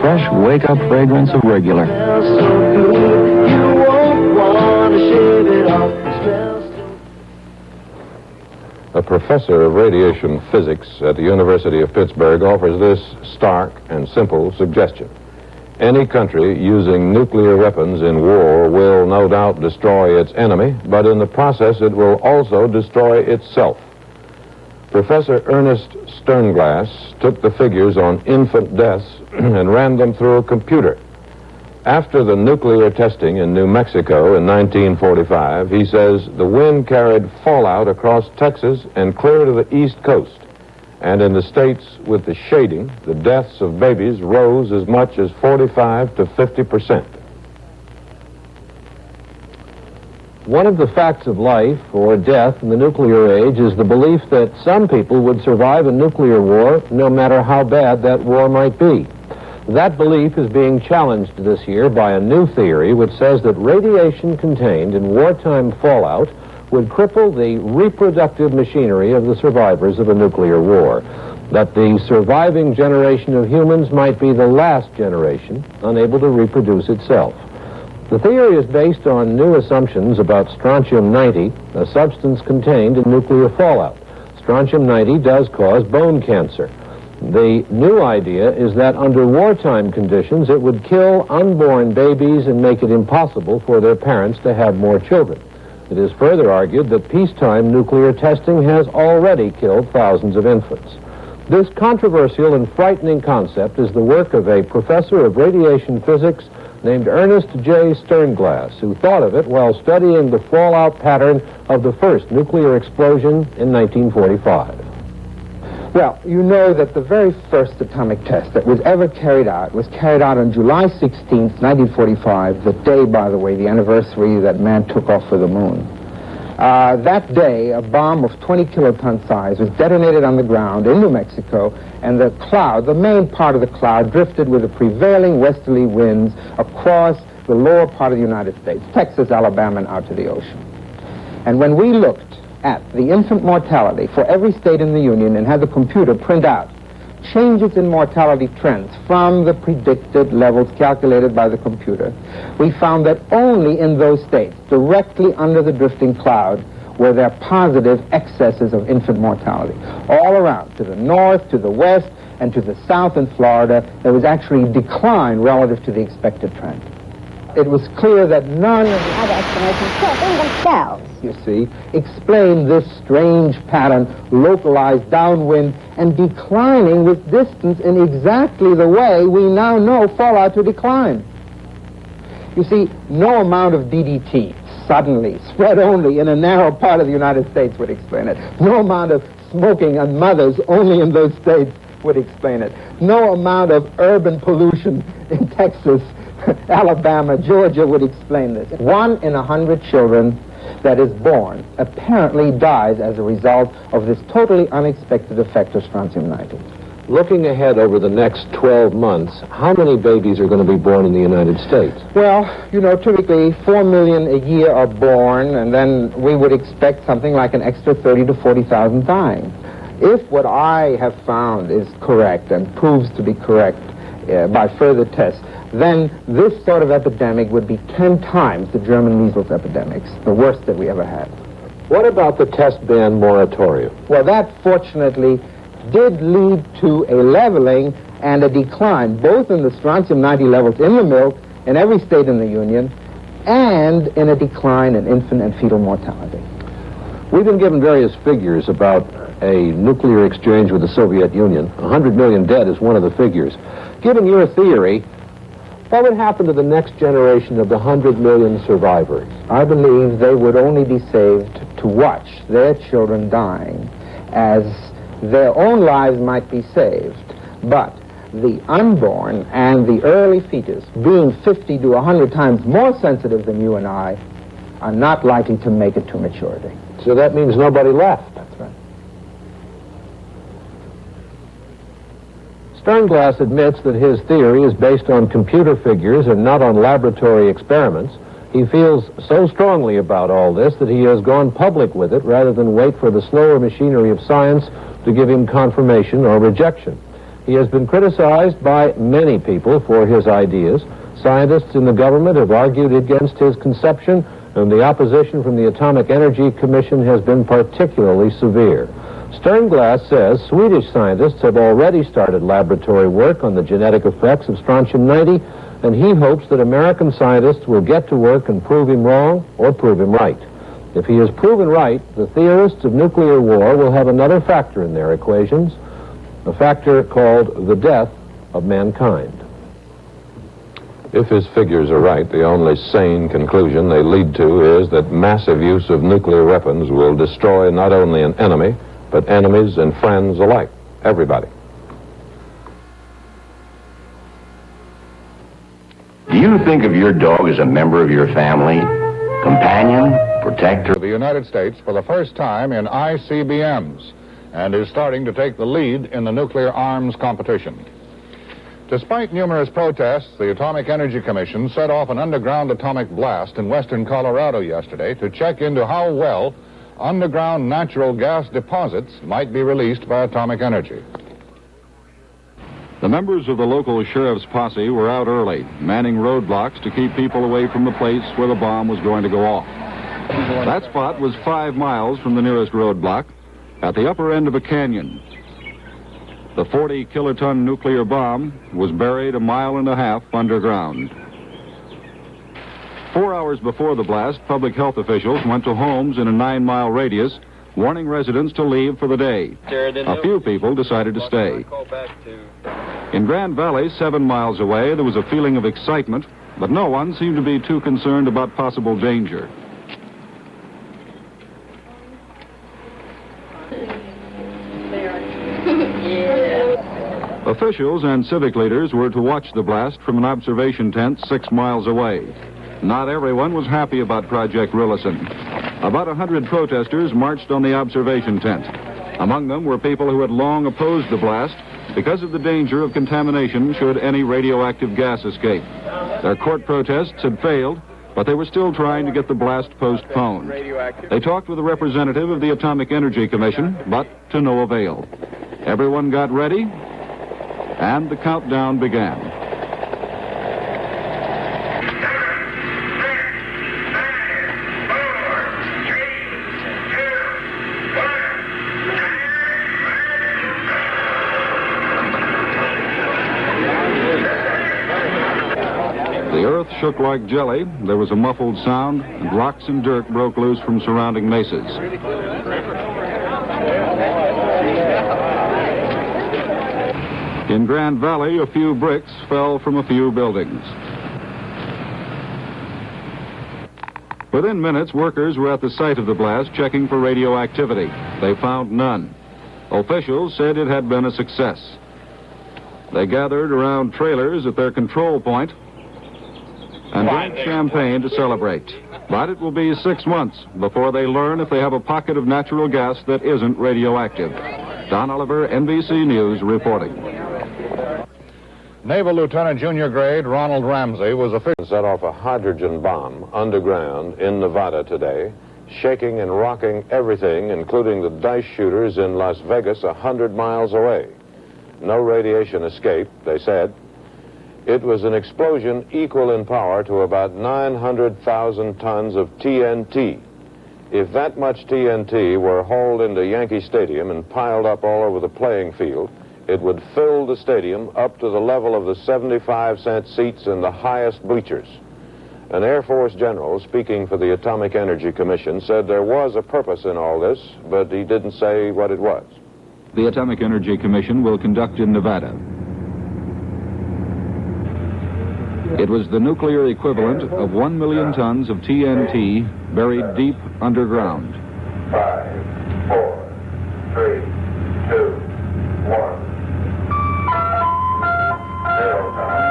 fresh wake-up fragrance of regular. A professor of radiation physics at the University of Pittsburgh offers this stark and simple suggestion. Any country using nuclear weapons in war will no doubt destroy its enemy, but in the process it will also destroy itself. Professor Ernest Sternglass took the figures on infant deaths and ran them through a computer. After the nuclear testing in New Mexico in 1945, he says the wind carried fallout across Texas and clear to the East Coast. And in the states with the shading, the deaths of babies rose as much as 45 to 50%. One of the facts of life or death in the nuclear age is the belief that some people would survive a nuclear war no matter how bad that war might be. That belief is being challenged this year by a new theory which says that radiation contained in wartime fallout would cripple the reproductive machinery of the survivors of a nuclear war, that the surviving generation of humans might be the last generation unable to reproduce itself. The theory is based on new assumptions about strontium-90, a substance contained in nuclear fallout. Strontium-90 does cause bone cancer. The new idea is that under wartime conditions, it would kill unborn babies and make it impossible for their parents to have more children. It is further argued that peacetime nuclear testing has already killed thousands of infants. This controversial and frightening concept is the work of a professor of radiation physics named Ernest J. Sternglass, who thought of it while studying the fallout pattern of the first nuclear explosion in 1945. Well, you know that the very first atomic test that was ever carried out was carried out on July 16th, 1945, the day, by the way, the anniversary that man took off for the moon. That day, a bomb of 20 kiloton size was detonated on the ground in New Mexico, and the cloud, the main part of the cloud, drifted with the prevailing westerly winds across the lower part of the United States, Texas, Alabama, and out to the ocean. And when we looked at the infant mortality for every state in the Union and had the computer print out changes in mortality trends from the predicted levels calculated by the computer, we found that only in those states directly under the drifting cloud were there positive excesses of infant mortality. All around, to the north, to the west, and to the south in Florida, there was actually a decline relative to the expected trend. It was clear that none of the other explanations in themselves, you see, explain this strange pattern, localized downwind and declining with distance in exactly the way we now know fallout to decline. You see, no amount of DDT suddenly spread only in a narrow part of the United States would explain it. No amount of smoking on mothers only in those states would explain it. No amount of urban pollution in Texas, Alabama, Georgia would explain this. 1 in 100 children that is born apparently dies as a result of this totally unexpected effect of strontium-90. Looking ahead over the next 12 months, how many babies are going to be born in the United States? Well, you know, typically 4 million a year are born, and then we would expect something like an extra 30 to 40,000 dying. If what I have found is correct and proves to be correct by further tests, then this sort of epidemic would be 10 times the German measles epidemics, the worst that we ever had. What about the test ban moratorium? Well, that fortunately did lead to a leveling and a decline, both in the strontium-90 levels in the milk in every state in the Union, and in a decline in infant and fetal mortality. We've been given various figures about a nuclear exchange with the Soviet Union. 100 million dead is one of the figures. Given your theory, what would happen to the next generation of the 100 million survivors? I believe they would only be saved to watch their children dying, as their own lives might be saved, but the unborn and the early fetus, being 50 to 100 times more sensitive than you and I, are not likely to make it to maturity. So that means nobody left. That's right. Sternglass admits that his theory is based on computer figures and not on laboratory experiments. He feels so strongly about all this that he has gone public with it rather than wait for the slower machinery of science to give him confirmation or rejection. He has been criticized by many people for his ideas. Scientists in the government have argued against his conception, and the opposition from the Atomic Energy Commission has been particularly severe. Sternglass says Swedish scientists have already started laboratory work on the genetic effects of strontium-90, and he hopes that American scientists will get to work and prove him wrong or prove him right. If he is proven right, the theorists of nuclear war will have another factor in their equations, a factor called the death of mankind. If his figures are right, the only sane conclusion they lead to is that massive use of nuclear weapons will destroy not only an enemy, but enemies and friends alike, everybody. Do you think of your dog as a member of your family, companion, protector? The United States for the first time in ICBMs and is starting to take the lead in the nuclear arms competition. Despite numerous protests, the Atomic Energy Commission set off an underground atomic blast in western Colorado yesterday to check into how well underground natural gas deposits might be released by atomic energy. The members of the local sheriff's posse were out early, manning roadblocks to keep people away from the place where the bomb was going to go off. That spot was 5 miles from the nearest roadblock, at the upper end of a canyon. The 40-kiloton nuclear bomb was buried 1.5 miles underground. 4 hours before the blast, public health officials went to homes in a 9-mile radius, warning residents to leave for the day. A few people decided to stay. In Grand Valley, 7 miles away, there was a feeling of excitement, but no one seemed to be too concerned about possible danger. Officials and civic leaders were to watch the blast from an observation tent 6 miles away. Not everyone was happy about Project Rilison. About 100 protesters marched on the observation tent. Among them were people who had long opposed the blast because of the danger of contamination should any radioactive gas escape. Their court protests had failed, but they were still trying to get the blast postponed. They talked with a representative of the Atomic Energy Commission, but to no avail. Everyone got ready, and the countdown began. The earth shook like jelly, there was a muffled sound, and rocks and dirt broke loose from surrounding mesas. In Grand Valley, a few bricks fell from a few buildings. Within minutes, workers were at the site of the blast checking for radioactivity. They found none. Officials said it had been a success. They gathered around trailers at their control point and drank champagne to celebrate. But it will be 6 months before they learn if they have a pocket of natural gas that isn't radioactive. Don Oliver, NBC News, reporting. Naval Lieutenant Junior Grade Ronald Ramsey was officially set off a hydrogen bomb underground in Nevada today, shaking and rocking everything, including the dice shooters in Las Vegas 100 miles away. No radiation escape, they said. It was an explosion equal in power to about 900,000 tons of TNT. If that much TNT were hauled into Yankee Stadium and piled up all over the playing field, it would fill the stadium up to the level of the 75-cent seats in the highest bleachers. An Air Force general speaking for the Atomic Energy Commission said there was a purpose in all this, but he didn't say what it was. The Atomic Energy Commission will conduct in Nevada. It was the nuclear equivalent of 1 million tons of TNT buried deep underground. 5, 4, 3, 2, 1. 0 time.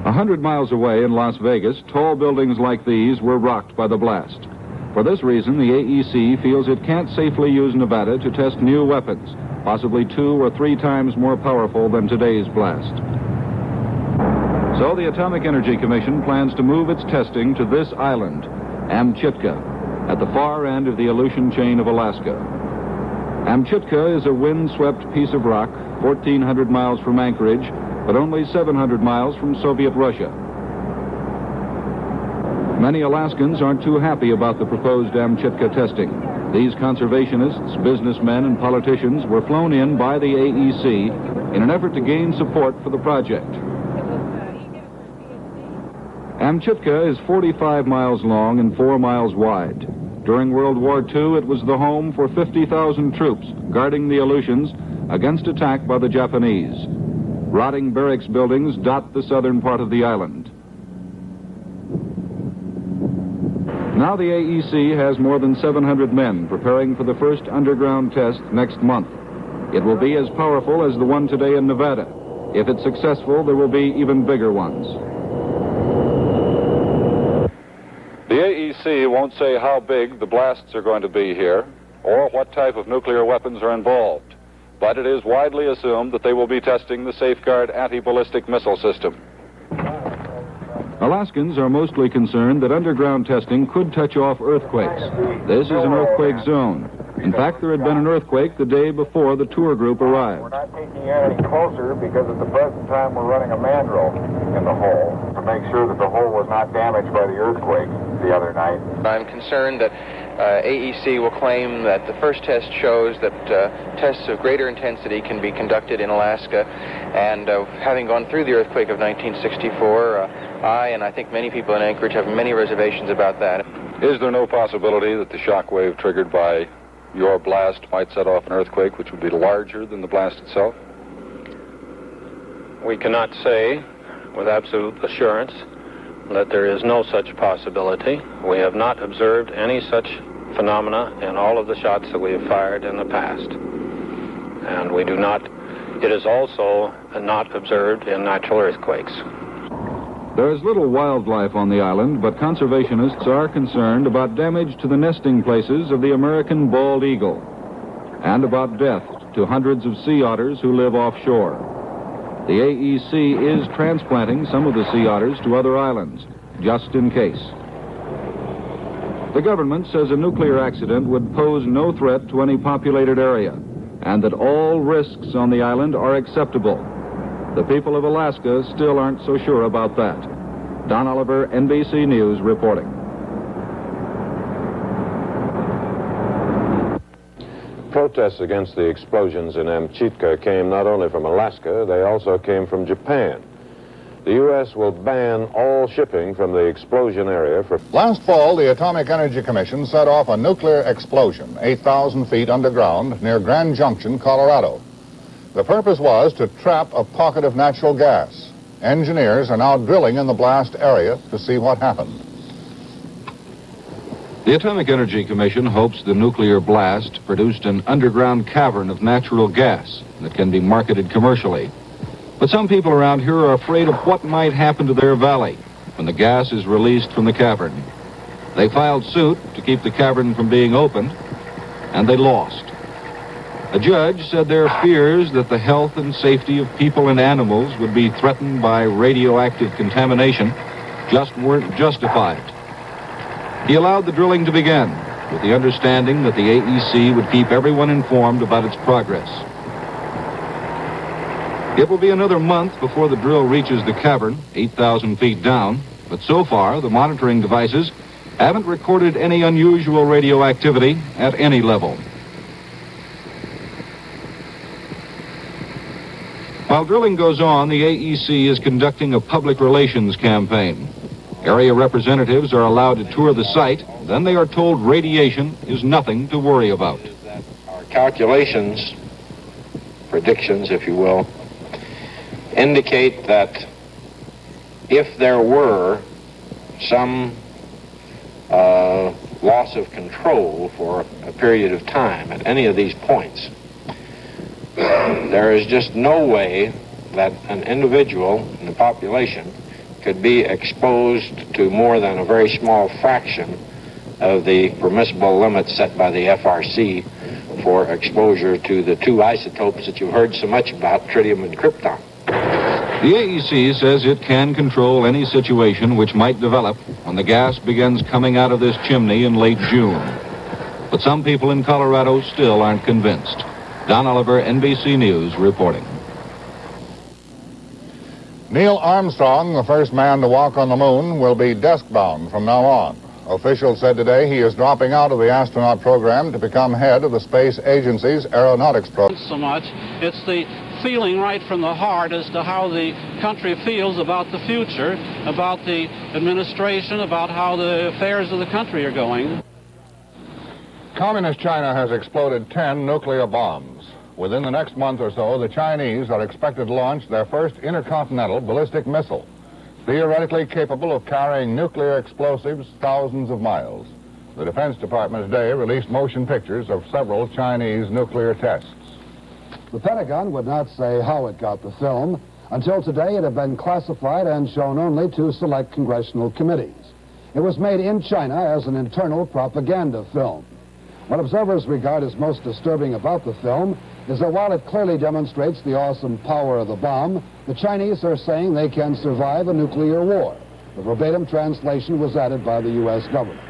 100 miles away in Las Vegas, tall buildings like these were rocked by the blast. For this reason, the AEC feels it can't safely use Nevada to test new weapons, possibly 2 or 3 times more powerful than today's blast. So the Atomic Energy Commission plans to move its testing to this island, Amchitka, at the far end of the Aleutian chain of Alaska. Amchitka is a wind-swept piece of rock, 1,400 miles from Anchorage, but only 700 miles from Soviet Russia. Many Alaskans aren't too happy about the proposed Amchitka testing. These conservationists, businessmen, and politicians were flown in by the AEC in an effort to gain support for the project. Amchitka is 45 miles long and 4 miles wide. During World War II, it was the home for 50,000 troops guarding the Aleutians against attack by the Japanese. Rotting barracks buildings dot the southern part of the island. Now the AEC has more than 700 men preparing for the first underground test next month. It will be as powerful as the one today in Nevada. If it's successful, there will be even bigger ones. The AEC won't say how big the blasts are going to be here or what type of nuclear weapons are involved, but it is widely assumed that they will be testing the Safeguard anti-ballistic missile system. Alaskans are mostly concerned that underground testing could touch off earthquakes. This is an earthquake zone. In fact, there had been an earthquake the day before the tour group arrived. We're not taking it any closer because at the present time we're running a mandrel in the hole to make sure that the hole was not damaged by the earthquake the other night. I'm concerned that AEC will claim that the first test shows that tests of greater intensity can be conducted in Alaska, and having gone through the earthquake of 1964, I think many people in Anchorage have many reservations about that. Is there no possibility that the shock wave triggered by your blast might set off an earthquake which would be larger than the blast itself? We cannot say with absolute assurance that there is no such possibility. We have not observed any such phenomena in all of the shots that we have fired in the past. And we do not, it is also not observed in natural earthquakes. There is little wildlife on the island, but conservationists are concerned about damage to the nesting places of the American bald eagle and about death to hundreds of sea otters who live offshore. The AEC is transplanting some of the sea otters to other islands, just in case. The government says a nuclear accident would pose no threat to any populated area, and that all risks on the island are acceptable. The people of Alaska still aren't so sure about that. Don Oliver, NBC News, reporting. Protests against the explosions in Amchitka came not only from Alaska, they also came from Japan. The U.S. will ban all shipping from the explosion area for... Last fall, the Atomic Energy Commission set off a nuclear explosion 8,000 feet underground near Grand Junction, Colorado. The purpose was to trap a pocket of natural gas. Engineers are now drilling in the blast area to see what happened. The Atomic Energy Commission hopes the nuclear blast produced an underground cavern of natural gas that can be marketed commercially. But some people around here are afraid of what might happen to their valley when the gas is released from the cavern. They filed suit to keep the cavern from being opened, and they lost. A judge said their fears that the health and safety of people and animals would be threatened by radioactive contamination just weren't justified. He allowed the drilling to begin, with the understanding that the AEC would keep everyone informed about its progress. It will be another month before the drill reaches the cavern, 8,000 feet down, but so far the monitoring devices haven't recorded any unusual radioactivity at any level. While drilling goes on, the AEC is conducting a public relations campaign. Area representatives are allowed to tour the site, then they are told radiation is nothing to worry about. Our calculations, predictions, if you will, indicate that if there were some loss of control for a period of time at any of these points, there is just no way that an individual in the population could be exposed to more than a very small fraction of the permissible limits set by the FRC for exposure to the two isotopes that you've heard so much about, tritium and krypton. The AEC says it can control any situation which might develop when the gas begins coming out of this chimney in late June. But some people in Colorado still aren't convinced. Don Oliver, NBC News, reporting. Neil Armstrong, the first man to walk on the moon, will be desk-bound from now on. Officials said today he is dropping out of the astronaut program to become head of the space agency's aeronautics program. So much, it's the feeling right from the heart as to how the country feels about the future, about the administration, about how the affairs of the country are going. Communist China has exploded 10 nuclear bombs. Within the next month or so, the Chinese are expected to launch their first intercontinental ballistic missile, theoretically capable of carrying nuclear explosives thousands of miles. The Defense Department today released motion pictures of several Chinese nuclear tests. The Pentagon would not say how it got the film. Until today, it had been classified and shown only to select congressional committees. It was made in China as an internal propaganda film. What observers regard as most disturbing about the film is that while it clearly demonstrates the awesome power of the bomb, the Chinese are saying they can survive a nuclear war. The verbatim translation was added by the U.S. government.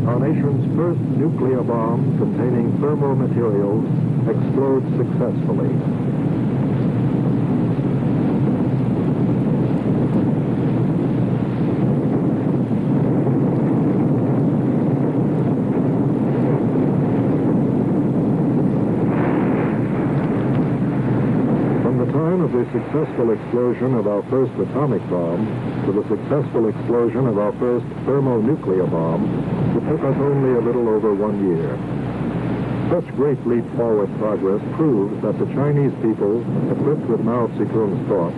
Our nation's first nuclear bomb containing thermal materials explodes successfully. Of the successful explosion of our first atomic bomb to the successful explosion of our first thermonuclear bomb, it took us only a little over 1 year. Such great leap forward progress proves that the Chinese people, equipped with Mao Zedong's thought,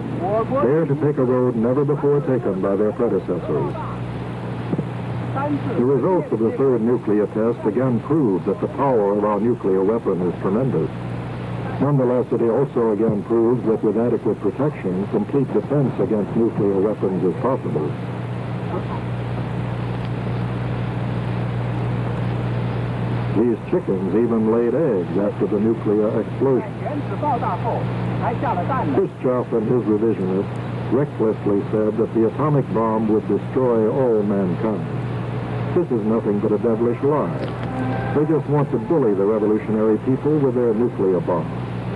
dare to take a road never before taken by their predecessors. The results of the third nuclear test again prove that the power of our nuclear weapon is tremendous. Nonetheless, it also again proves that with adequate protection, complete defense against nuclear weapons is possible. These chickens even laid eggs after the nuclear explosion. Khrushchev and his revisionists recklessly said that the atomic bomb would destroy all mankind. This is nothing but a devilish lie. They just want to bully the revolutionary people with their nuclear bomb.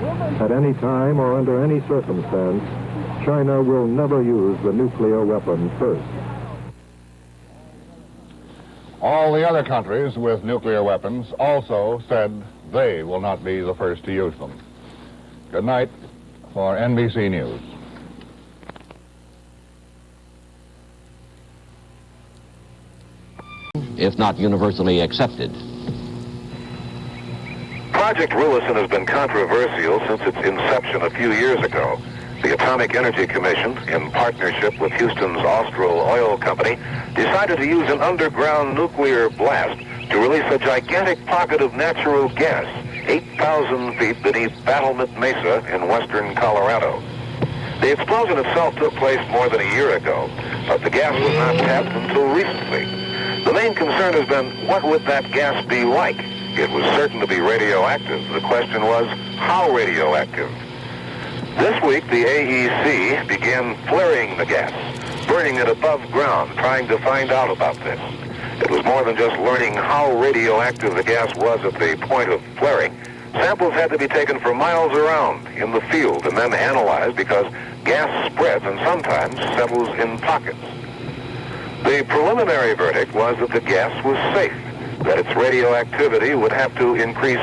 At any time or under any circumstance, China will never use the nuclear weapon first. All the other countries with nuclear weapons also said they will not be the first to use them. Good night for NBC News. If not universally accepted. Project Rulison has been controversial since its inception a few years ago. The Atomic Energy Commission, in partnership with Houston's Austral Oil Company, decided to use an underground nuclear blast to release a gigantic pocket of natural gas 8,000 feet beneath Battlement Mesa in western Colorado. The explosion itself took place more than a year ago, but the gas was not tapped until recently. The main concern has been, what would that gas be like? It was certain to be radioactive. The question was, how radioactive? This week, the AEC began flaring the gas, burning it above ground, trying to find out about this. It was more than just learning how radioactive the gas was at the point of flaring. Samples had to be taken for miles around in the field and then analyzed because gas spreads and sometimes settles in pockets. The preliminary verdict was that the gas was safe, that its radioactivity would have to increase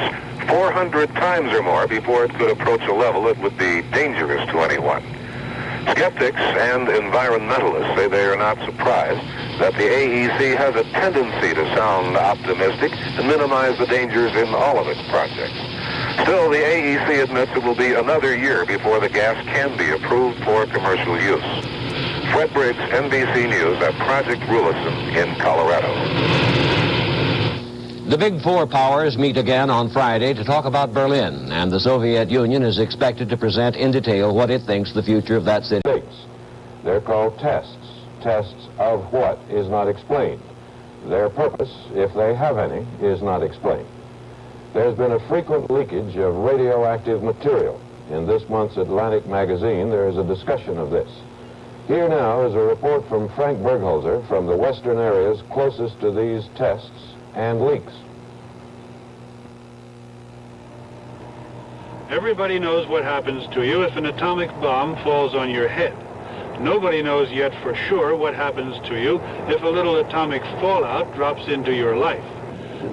400 times or more before it could approach a level that would be dangerous to anyone. Skeptics and environmentalists say they are not surprised that the AEC has a tendency to sound optimistic and minimize the dangers in all of its projects. Still, the AEC admits it will be another year before the gas can be approved for commercial use. Fred Briggs, NBC News at Project Rulison in Colorado. The big four powers meet again on Friday to talk about Berlin, and the Soviet Union is expected to present in detail what it thinks the future of that city. They're called tests. Tests of what is not explained. Their purpose, if they have any, is not explained. There's been a frequent leakage of radioactive material. In this month's Atlantic magazine, there is a discussion of this. Here now is a report from Frank Bergholzer from the western areas closest to these tests and leaks. Everybody knows what happens to you if an atomic bomb falls on your head. Nobody knows yet for sure what happens to you if a little atomic fallout drops into your life.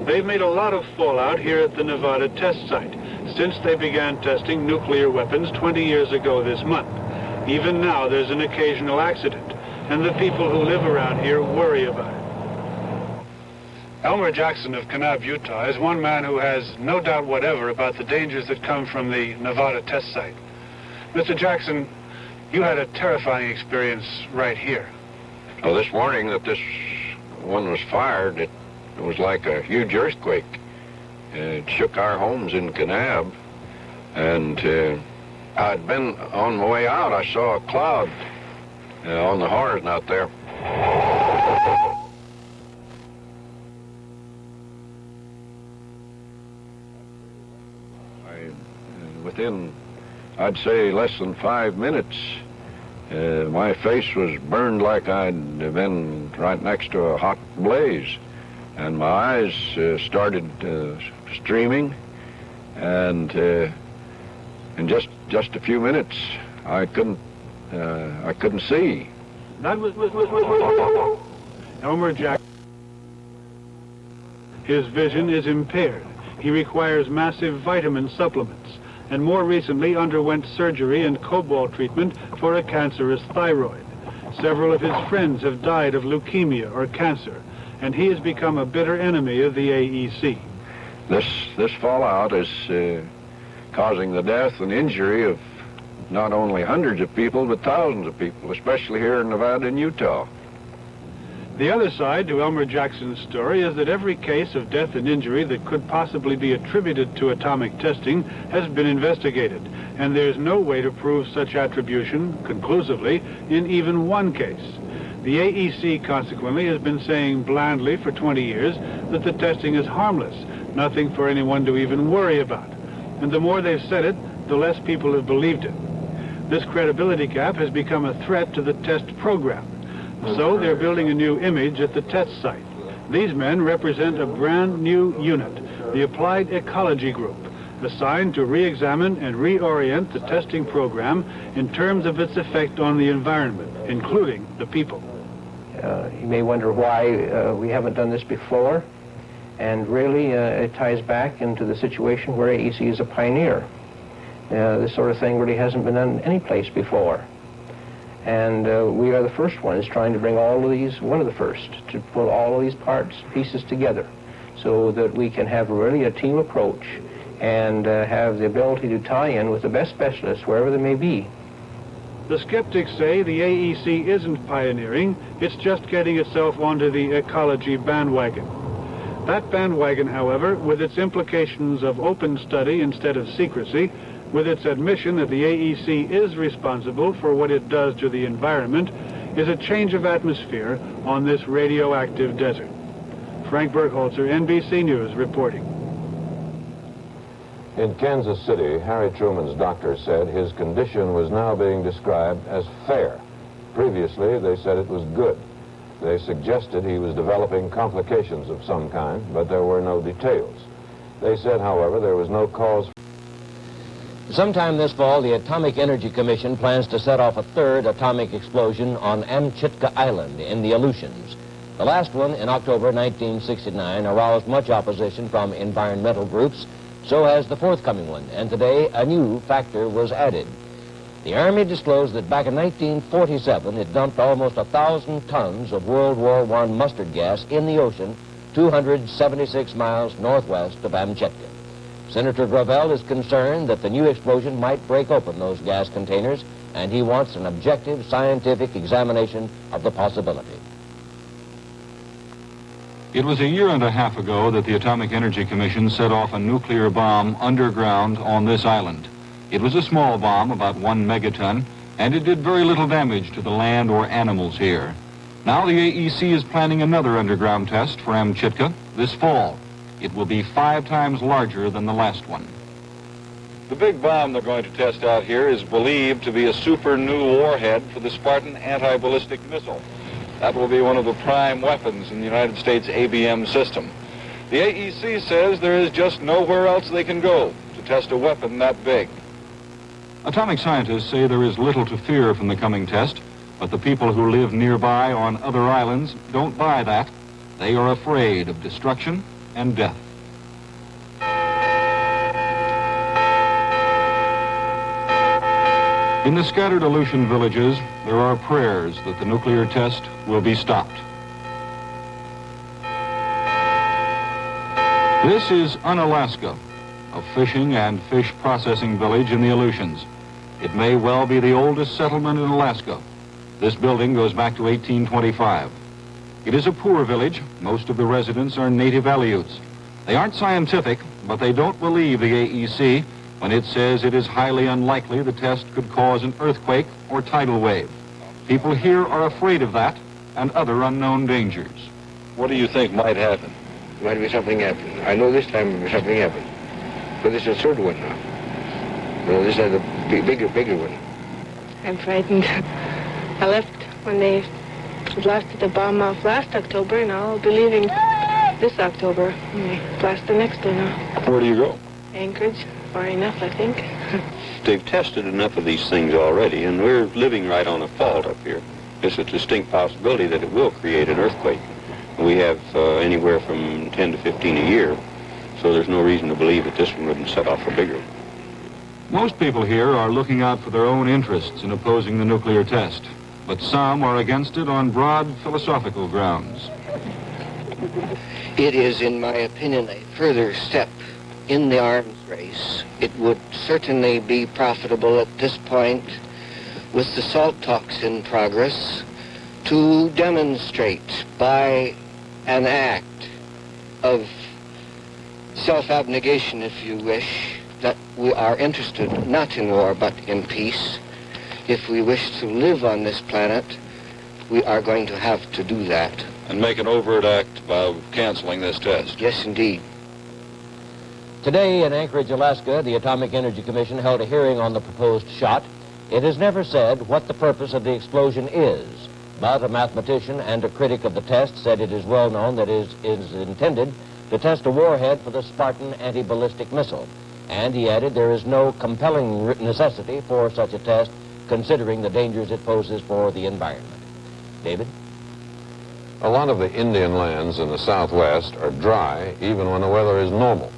They've made a lot of fallout here at the Nevada test site since they began testing nuclear weapons 20 years ago this month. Even now, there's an occasional accident, and the people who live around here worry about it. Elmer Jackson of Kanab, Utah, is one man who has no doubt whatever about the dangers that come from the Nevada test site. Mr. Jackson, you had a terrifying experience right here. Well, this morning that this one was fired, it was like a huge earthquake. It shook our homes in Kanab, and I'd been on my way out. I saw a cloud on the horizon out there. Within, I'd say, less than 5 minutes, my face was burned like I'd been right next to a hot blaze, and my eyes started streaming, and in just a few minutes, I couldn't see. That was Elmer Jackson. His vision is impaired. He requires massive vitamin supplements, and more recently underwent surgery and cobalt treatment for a cancerous thyroid. Several of his friends have died of leukemia or cancer, and he has become a bitter enemy of the AEC. This fallout is causing the death and injury of not only hundreds of people, but thousands of people, especially here in Nevada and Utah. The other side to Elmer Jackson's story is that every case of death and injury that could possibly be attributed to atomic testing has been investigated, and there's no way to prove such attribution conclusively in even one case. The AEC, consequently, has been saying blandly for 20 years that the testing is harmless, nothing for anyone to even worry about. And the more they've said it, the less people have believed it. This credibility gap has become a threat to the test program. So they're building a new image at the test site. These men represent a brand new unit, the Applied Ecology Group, assigned to re-examine and reorient the testing program in terms of its effect on the environment, including the people. You may wonder why we haven't done this before, and really it ties back into the situation where AEC is a pioneer. This sort of thing really hasn't been done any place before. And we are the first ones trying to bring all of these, one of the first, to pull all of these parts, pieces together so that we can have really a team approach and have the ability to tie in with the best specialists wherever they may be. The skeptics say the AEC isn't pioneering, it's just getting itself onto the ecology bandwagon. That bandwagon, however, with its implications of open study instead of secrecy, with its admission that the AEC is responsible for what it does to the environment, is a change of atmosphere on this radioactive desert. Frank Bergholzer, NBC News, reporting. In Kansas City, Harry Truman's doctor said his condition was now being described as fair. Previously, they said it was good. They suggested he was developing complications of some kind, but there were no details. They said, however, there was no cause. Sometime this fall, the Atomic Energy Commission plans to set off a third atomic explosion on Amchitka Island in the Aleutians. The last one in October 1969 aroused much opposition from environmental groups. So has the forthcoming one, and today a new factor was added. The Army disclosed that back in 1947 it dumped almost 1,000 tons of World War I mustard gas in the ocean 276 miles northwest of Amchitka. Senator Gravel is concerned that the new explosion might break open those gas containers, and he wants an objective scientific examination of the possibility. It was a year and a half ago that the Atomic Energy Commission set off a nuclear bomb underground on this island. It was a small bomb, about 1 megaton, and it did very little damage to the land or animals here. Now the AEC is planning another underground test for Amchitka this fall. It will be 5 times larger than the last one. The big bomb they're going to test out here is believed to be a super new warhead for the Spartan anti-ballistic missile. That will be one of the prime weapons in the United States ABM system. The AEC says there is just nowhere else they can go to test a weapon that big. Atomic scientists say there is little to fear from the coming test, but the people who live nearby on other islands don't buy that. They are afraid of destruction and death. In the scattered Aleutian villages, there are prayers that the nuclear test will be stopped. This is Unalaska, a fishing and fish processing village in the Aleutians. It may well be the oldest settlement in Alaska. This building goes back to 1825. It is a poor village. Most of the residents are native Aleuts. They aren't scientific, but they don't believe the AEC when it says it is highly unlikely the test could cause an earthquake or tidal wave. People here are afraid of that and other unknown dangers. What do you think might happen? Might be something happen. I know this time will be something happen. But this is the third one now. No, this is the bigger one. I'm frightened. I left when they blasted the bomb off last October, and I'll be leaving this October when they blast the next one off. Where do you go? Anchorage. Far enough, I think. They've tested enough of these things already, and we're living right on a fault up here. There's a distinct possibility that it will create an earthquake. We have anywhere from 10 to 15 a year, so there's no reason to believe that this one wouldn't set off a bigger one. Most people here are looking out for their own interests in opposing the nuclear test, but some are against it on broad philosophical grounds. It is, in my opinion, a further step in the arms race. It would certainly be profitable at this point, with the salt talks in progress, to demonstrate by an act of self-abnegation, if you wish, that we are interested not in war but in peace. If we wish to live on this planet, we are going to have to do that. And make an overt act by canceling this test. Yes, indeed. Today in Anchorage, Alaska, the Atomic Energy Commission held a hearing on the proposed shot. It has never said what the purpose of the explosion is, but a mathematician and a critic of the test said it is well known that it is intended to test a warhead for the Spartan anti-ballistic missile. And he added there is no compelling necessity for such a test, considering the dangers it poses for the environment. David? A lot of the Indian lands in the Southwest are dry, even when the weather is normal.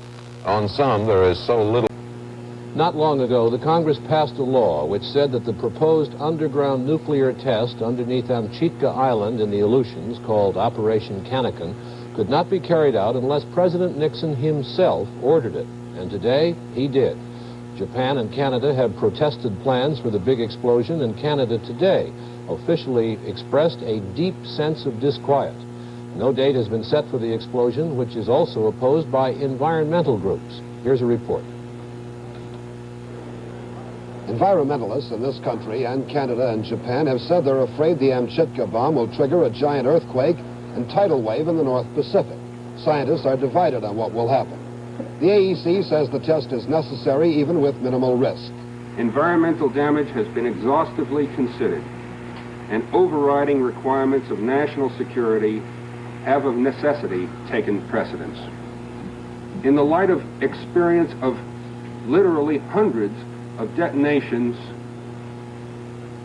On some, there is so little. Not long ago, the Congress passed a law which said that the proposed underground nuclear test underneath Amchitka Island in the Aleutians, called Operation Canakin, could not be carried out unless President Nixon himself ordered it. And today, he did. Japan and Canada have protested plans for the big explosion, and Canada today officially expressed a deep sense of disquiet. No date has been set for the explosion, which is also opposed by environmental groups. Here's a report. Environmentalists in this country and Canada and Japan have said they're afraid the Amchitka bomb will trigger a giant earthquake and tidal wave in the North Pacific. Scientists are divided on what will happen. The AEC says the test is necessary even with minimal risk. Environmental damage has been exhaustively considered, and overriding requirements of national security have of necessity taken precedence. In the light of experience of literally hundreds of detonations,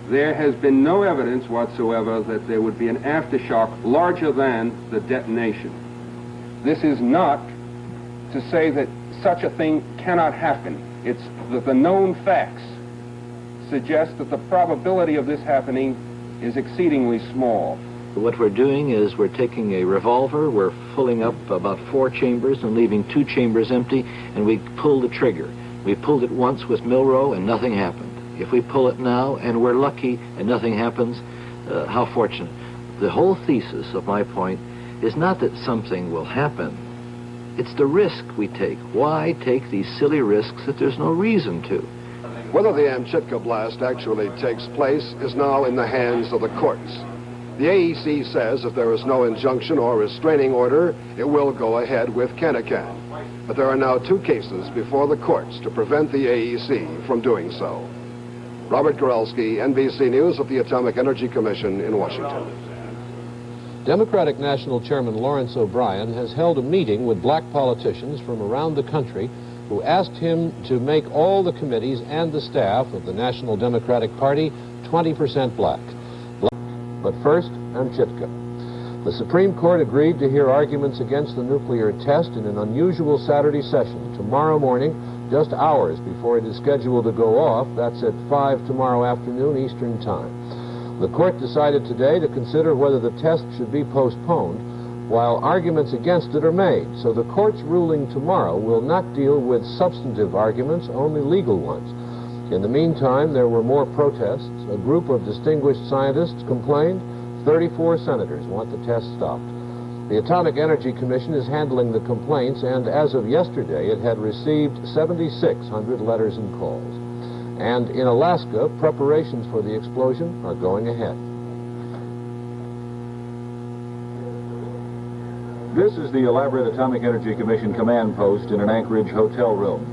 there has been no evidence whatsoever that there would be an aftershock larger than the detonation. This is not to say that such a thing cannot happen. It's that the known facts suggest that the probability of this happening is exceedingly small. What we're doing is we're taking a revolver, we're filling up about 4 chambers and leaving 2 chambers empty, and we pull the trigger. We pulled it once with Milrow and nothing happened. If we pull it now and we're lucky and nothing happens, how fortunate. The whole thesis of my point is not that something will happen. It's the risk we take. Why take these silly risks that there's no reason to? Whether the Amchitka blast actually takes place is now in the hands of the courts. The AEC says if there is no injunction or restraining order, it will go ahead with Canacan. but there are now 2 cases before the courts to prevent the AEC from doing so. Robert Gorelski, NBC News at the Atomic Energy Commission in Washington. Democratic National Chairman Lawrence O'Brien has held a meeting with black politicians from around the country who asked him to make all the committees and the staff of the National Democratic Party 20% black. But first, Amchitka. The Supreme Court agreed to hear arguments against the nuclear test in an unusual Saturday session tomorrow morning, just hours before it is scheduled to go off. That's at 5 tomorrow afternoon Eastern Time. The court decided today to consider whether the test should be postponed, while arguments against it are made. So the court's ruling tomorrow will not deal with substantive arguments, only legal ones. In the meantime, there were more protests. A group of distinguished scientists complained. 34 senators want the test stopped. The Atomic Energy Commission is handling the complaints, and as of yesterday, it had received 7,600 letters and calls. And in Alaska, preparations for the explosion are going ahead. This is the elaborate Atomic Energy Commission command post in an Anchorage hotel room.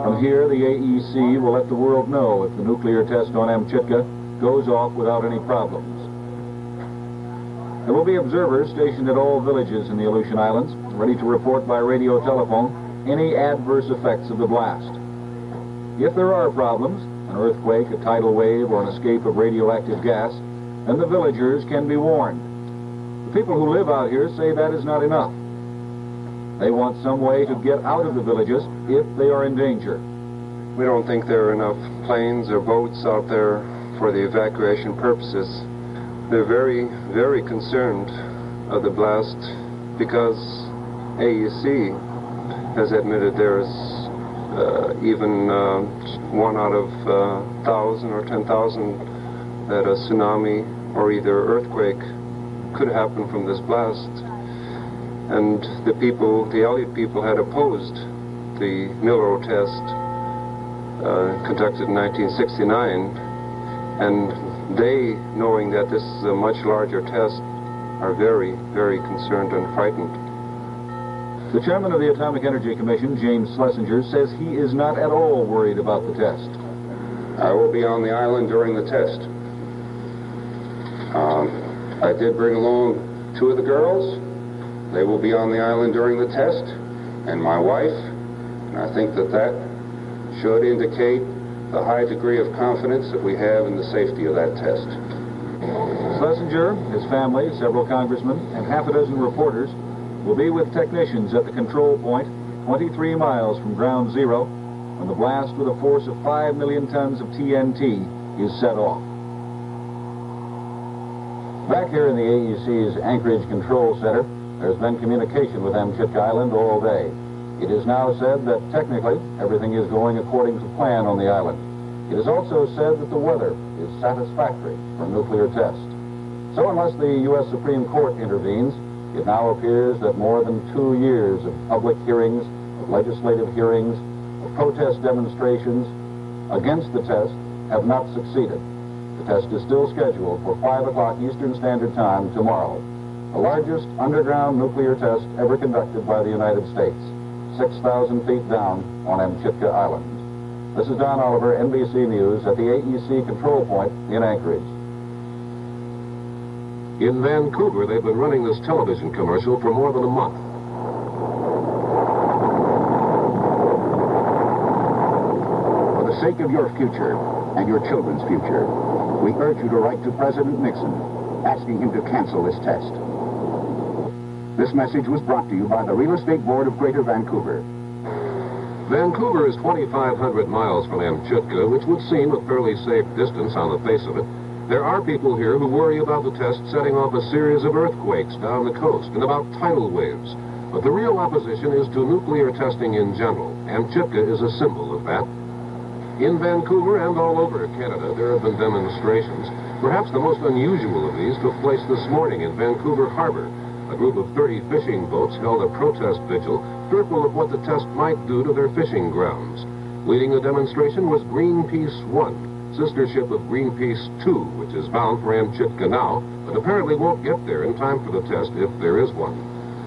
From here, the AEC will let the world know if the nuclear test on Amchitka goes off without any problems. There will be observers stationed at all villages in the Aleutian Islands, ready to report by radio telephone any adverse effects of the blast. If there are problems, an earthquake, a tidal wave, or an escape of radioactive gas, then the villagers can be warned. The people who live out here say that is not enough. They want some way to get out of the villages if they are in danger. We don't think there are enough planes or boats out there for the evacuation purposes. They're very, very concerned of the blast because AEC has admitted there's even 1 out of 1,000 or 10,000 that a tsunami or either earthquake could happen from this blast. And the Elliott people had opposed the Milrow test conducted in 1969, and they, knowing that this is a much larger test, are very, very concerned and frightened. The chairman of the Atomic Energy Commission, James Schlesinger, says he is not at all worried about the test. I will be on the island during the test. I did bring along 2 of the girls. They will be on the island during the test, and my wife. And I think that should indicate the high degree of confidence that we have in the safety of that test. Schlesinger, his family, several congressmen, and half a dozen reporters will be with technicians at the control point 23 miles from ground zero when the blast with a force of 5 million tons of TNT is set off. Back here in the AEC's Anchorage Control Center, there's been communication with Amchitka Island all day. It is now said that technically everything is going according to plan on the island. It is also said that the weather is satisfactory for nuclear test. So unless the U.S. Supreme Court intervenes, it now appears that more than 2 years of public hearings, of legislative hearings, of protest demonstrations against the test have not succeeded. The test is still scheduled for 5 o'clock Eastern Standard Time tomorrow. The largest underground nuclear test ever conducted by the United States, 6,000 feet down on Amchitka Island. This is Don Oliver, NBC News, at the AEC control point in Anchorage. In Vancouver, they've been running this television commercial for more than a month. For the sake of your future and your children's future, we urge you to write to President Nixon, asking him to cancel this test. This message was brought to you by the Real Estate Board of Greater Vancouver. Vancouver is 2,500 miles from Amchitka, which would seem a fairly safe distance on the face of it. There are people here who worry about the test setting off a series of earthquakes down the coast and about tidal waves. But the real opposition is to nuclear testing in general. Amchitka is a symbol of that. In Vancouver and all over Canada, there have been demonstrations. Perhaps the most unusual of these took place this morning in Vancouver Harbor. A group of 30 fishing boats held a protest vigil, fearful of what the test might do to their fishing grounds. Leading the demonstration was Greenpeace 1, sister ship of Greenpeace 2, which is bound for Amchitka now, but apparently won't get there in time for the test if there is one.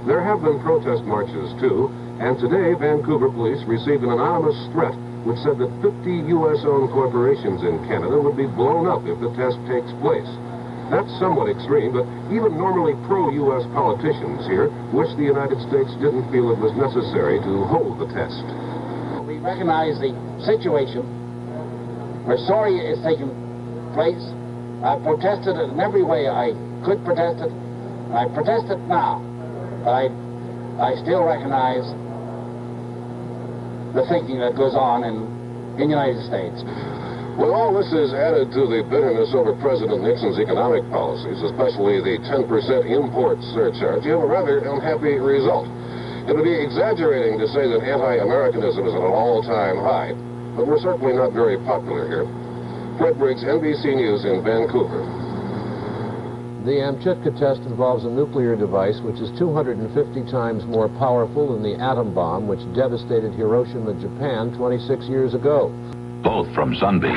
There have been protest marches, too, And today, Vancouver police received an anonymous threat which said that 50 U.S.-owned corporations in Canada would be blown up if the test takes place. That's somewhat extreme, but even normally pro-U.S. politicians here wish the United States didn't feel it was necessary to hold the test. We recognize the situation. We're sorry it's taken place. I protested it in every way I could protest it. And I protest it now. But I still recognize the thinking that goes on in the United States. Well, all this is added to the bitterness over President Nixon's economic policies, especially the 10% import surcharge. You have a rather unhappy result. It would be exaggerating to say that anti-Americanism is at an all-time high, but we're certainly not very popular here. Fred Briggs, NBC News in Vancouver. The Amchitka test involves a nuclear device which is 250 times more powerful than the atom bomb which devastated Hiroshima, Japan 26 years ago. Both from Sunbeam.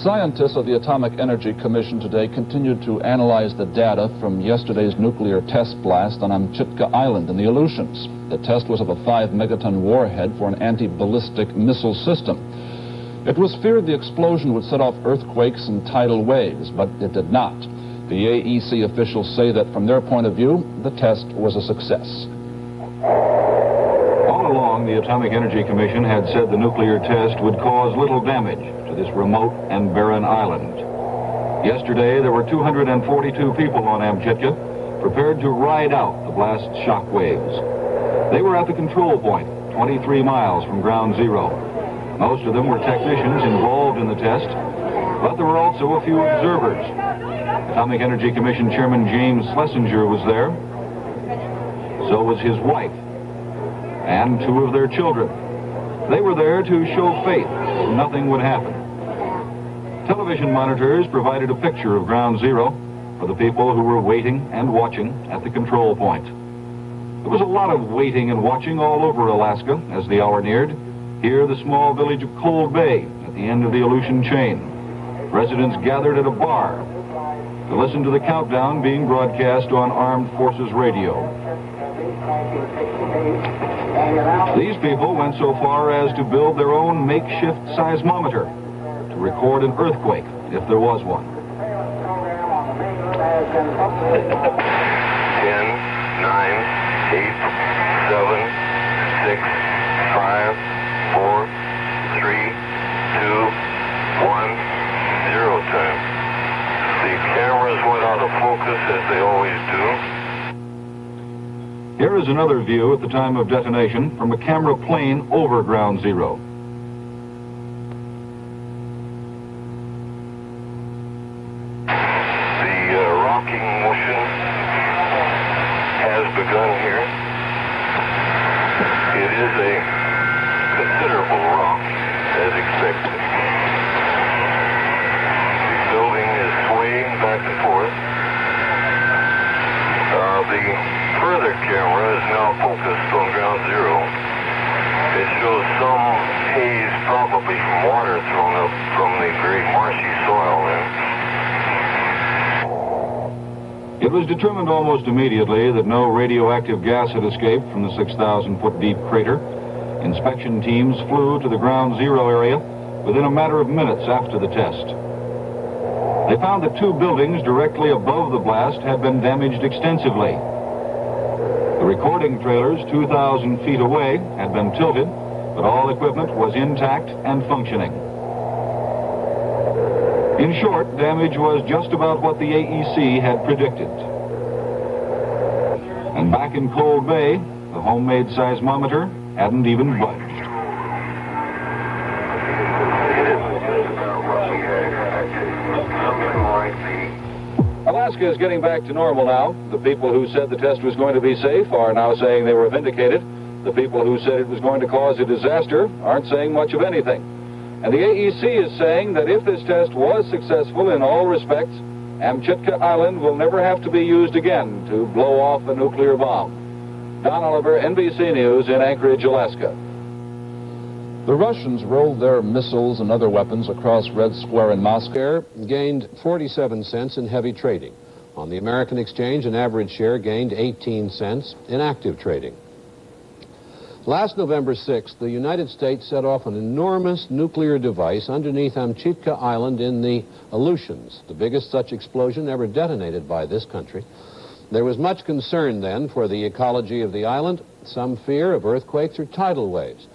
Scientists of the Atomic Energy Commission today continued to analyze the data from yesterday's nuclear test blast on Amchitka Island in the Aleutians. The test was of a 5-megaton warhead for an anti-ballistic missile system. It was feared the explosion would set off earthquakes and tidal waves, but it did not. The AEC officials say that from their point of view, the test was a success. All along, the Atomic Energy Commission had said the nuclear test would cause little damage to this remote and barren island. Yesterday, there were 242 people on Amchitka prepared to ride out the blast's shock waves. They were at the control point, 23 miles from ground zero. Most of them were technicians involved in the test, but there were also a few observers. Atomic Energy Commission Chairman James Schlesinger was there. So was his wife and 2 of their children. They were there to show faith that nothing would happen. Television monitors provided a picture of ground zero for the people who were waiting and watching at the control point. There was a lot of waiting and watching all over Alaska as the hour neared. Here, the small village of Cold Bay at the end of the Aleutian chain. Residents gathered at a bar to listen to the countdown being broadcast on Armed Forces Radio. These people went so far as to build their own makeshift seismometer to record an earthquake if there was one. 10, 9, 8, 7, 6, 5, 4, 3, 2, 1, 0 time. The cameras went out of focus as they always do. Here is another view at the time of detonation from a camera plane over ground zero. The rocking motion has begun here. It is a considerable rock, as expected. The building is swaying back and forth. The further camera is now focused on ground zero. It shows some haze, probably from water thrown up from the very marshy soil there. It was determined almost immediately that no radioactive gas had escaped from the 6,000-foot deep crater. Inspection teams flew to the ground zero area within a matter of minutes after the test. They found that 2 buildings directly above the blast had been damaged extensively. The recording trailers 2,000 feet away had been tilted, but all equipment was intact and functioning. In short, damage was just about what the AEC had predicted. And back in Cold Bay, the homemade seismometer hadn't even budged. Alaska is getting back to normal now. The people who said the test was going to be safe are now saying they were vindicated. The people who said it was going to cause a disaster aren't saying much of anything. And the AEC is saying that if this test was successful in all respects, Amchitka Island will never have to be used again to blow off a nuclear bomb. Don Oliver, NBC News in Anchorage, Alaska. The Russians rolled their missiles and other weapons across Red Square in Moscow. Gained 47 cents in heavy trading. On the American exchange, an average share gained 18 cents in active trading. Last November 6th, the United States set off an enormous nuclear device underneath Amchitka Island in the Aleutians, the biggest such explosion ever detonated by this country. There was much concern then for the ecology of the island, some fear of earthquakes or tidal waves.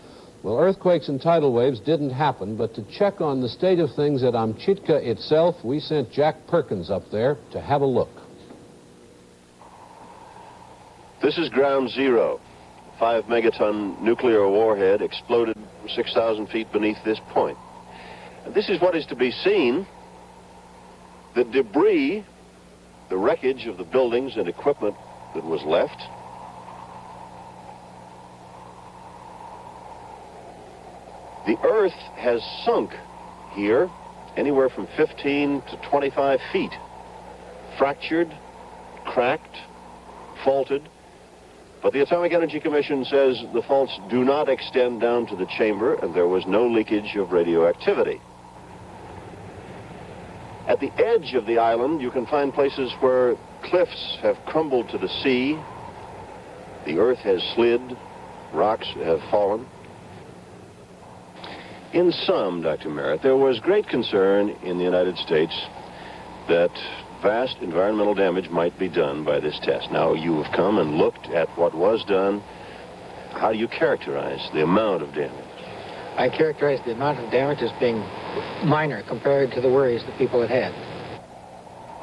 Well, earthquakes and tidal waves didn't happen, but to check on the state of things at Amchitka itself, we sent Jack Perkins up there to have a look. This is ground zero. 5 megaton nuclear warhead exploded 6,000 feet beneath this point. And this is what is to be seen. The debris, the wreckage of the buildings and equipment that was left. The earth has sunk here anywhere from 15 to 25 feet. Fractured, cracked, faulted. But the Atomic Energy Commission says the faults do not extend down to the chamber and there was no leakage of radioactivity. At the edge of the island, you can find places where cliffs have crumbled to the sea, the earth has slid, rocks have fallen. In sum, Dr. Merritt, there was great concern in the United States that vast environmental damage might be done by this test. Now, you have come and looked at what was done. How do you characterize the amount of damage? I characterize the amount of damage as being minor compared to the worries that people had had.